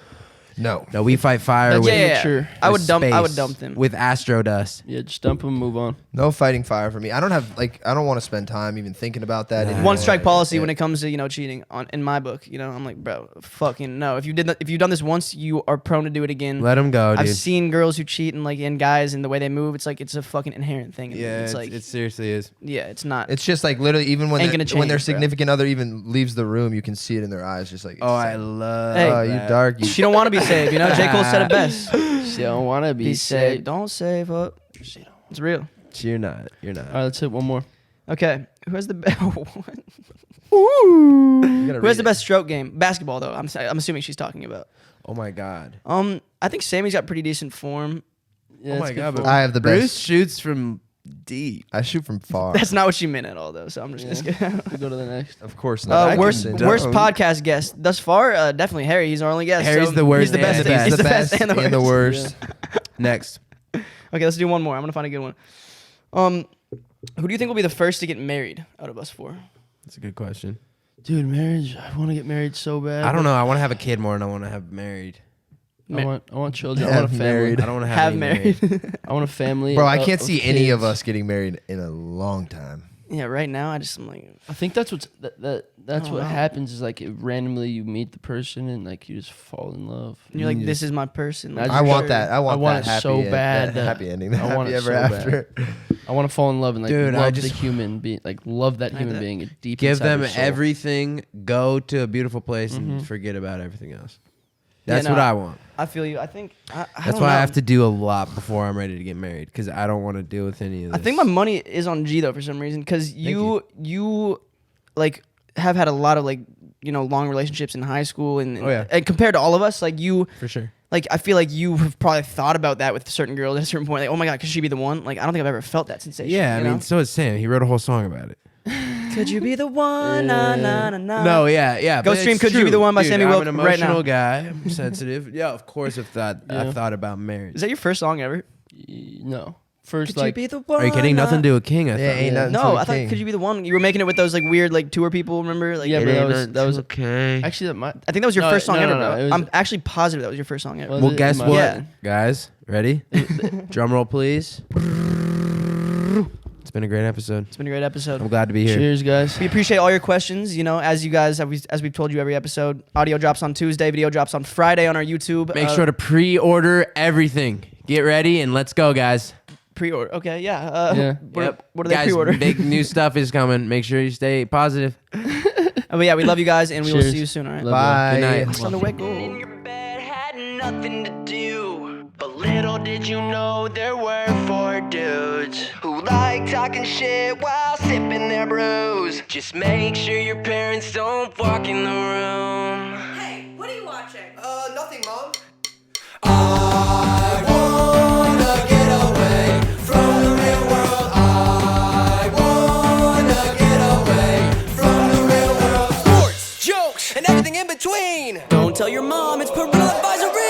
No. No, we fight fire That's with, immature. I with would dump. I would space, dump them. with astro dust. Yeah, just dump him, move on. No fighting fire for me. I don't have like I don't want to spend time even thinking about that. Nah. anymore. One strike policy Yeah. when it comes to cheating on in my book. I'm like, bro, fucking no. If you've done this once, you are prone to do it again. Let him go, I've dude. seen girls who cheat and guys and the way they move. It's like it's a fucking inherent thing. Yeah, it's like it seriously is. yeah, it's not. It's just like literally even when Ain't their- gonna when their change, bro. significant other even leaves the room, you can see it in their eyes. Just like Oh, I love. Hey. oh, you that. dark. You she don't want to be saved. J. Cole said it best. See, I don't want to be Be saved. saved. Don't save up. It's real. You're not. You're not. All right, let's hit one more. Okay, who has the You gotta who has read the it. best stroke game? Basketball though. I'm assuming she's talking about. Oh my God. I think Sammy's got pretty decent form. Yeah, Oh it's my good God. for- But I have the Bruce best. shoots from deep. I shoot from far. That's not what she meant at all though. So I'm just Yeah. gonna We'll go to the next. Of course not. I worst can- worst don't. podcast guest thus far. Definitely Harry. He's our only guest. Harry's so the worst He's the best. and the best. He's the best and the worst. worst. Next. Okay, let's do one more. I'm gonna find a good one. Who do you think will be the first to get married out of us four? That's a good question. Dude, marriage. I want to get married so bad. I don't know. I want to have a kid more than I want to have married. I want children. I Have want a family. married. I don't want to have, Have any married. I want a family. Bro, I of- can't of see any of kids. us getting married in a long time. Yeah, right now I'm like, I think that's what's that's Oh, what wow. happens is like randomly you meet the person and like you just fall in love. and you're like, You this just- is my person. Like, I I just- want that. I want want that it happy so end- bad that that- happy ending. The I want happy it ever so after. I want to fall in love and like Dude, I love just- the human being, like love that Like human that. being deep. Give inside them your soul. everything. Go to a beautiful place Mhm. and forget about everything else. Yeah, That's no, what I want. I feel you. I think I That's don't why know. I have to do a lot before I'm ready to get married because I don't want to deal with any of I this. think my money is on G though for some reason because you like have had a lot of like long relationships in high school and Oh, yeah. and compared to all of us like you for sure. like I feel like you have probably thought about that with certain girls at a certain point like oh my god could she be the one like I don't think I've ever felt that sensation. Yeah, I you mean, know? so is Sam. He wrote a whole song about it. Could you be the one? Na, na, na, na. No, yeah. Go but stream it's Could You Be true. the One by Dude, Sammy I'm Wilk an right now. emotional guy. I'm sensitive. Yeah, of course. I've thought about marriage. Is that your first song ever? No, first Could like you be the one? Are you kidding? na- Nothing to a king. I Yeah, thought. ain't nothing to No, a I thought king. Could You Be the One? You were making it with those like weird like tour people. Remember? Like, Yeah, It but ain't that was okay. actually that might. I think that was your No, first song no, ever, no, bro. it was- I'm actually positive that was your first song ever. Was Well, it guess in my- what, Yeah. guys? Ready? Drum roll, please. It's been a great episode. It's been a great episode. I'm glad to be here. Cheers, guys. We appreciate all your questions. As you guys, as we've told you every episode, audio drops on Tuesday, video drops on Friday on our YouTube. Make sure to pre-order everything. Get ready and let's go, guys. pre-order. Okay, yeah. Yeah. What are they Guys, pre-order? big new stuff is coming. Make sure you stay positive. But yeah, we love you guys, and we will Cheers. see you soon. All right. Love Bye. Good night. Hasta luego. In your bed had nothing to do. But little did you know there were 4 dudes who like talking shit while sipping their brews. Just make sure your parents don't walk in the room. Hey, what are you watching? Nothing, Mom. I wanna get away from the real world. I wanna get away from the real world. Sports, jokes, and everything in between. Don't tell your mom it's parental advisory.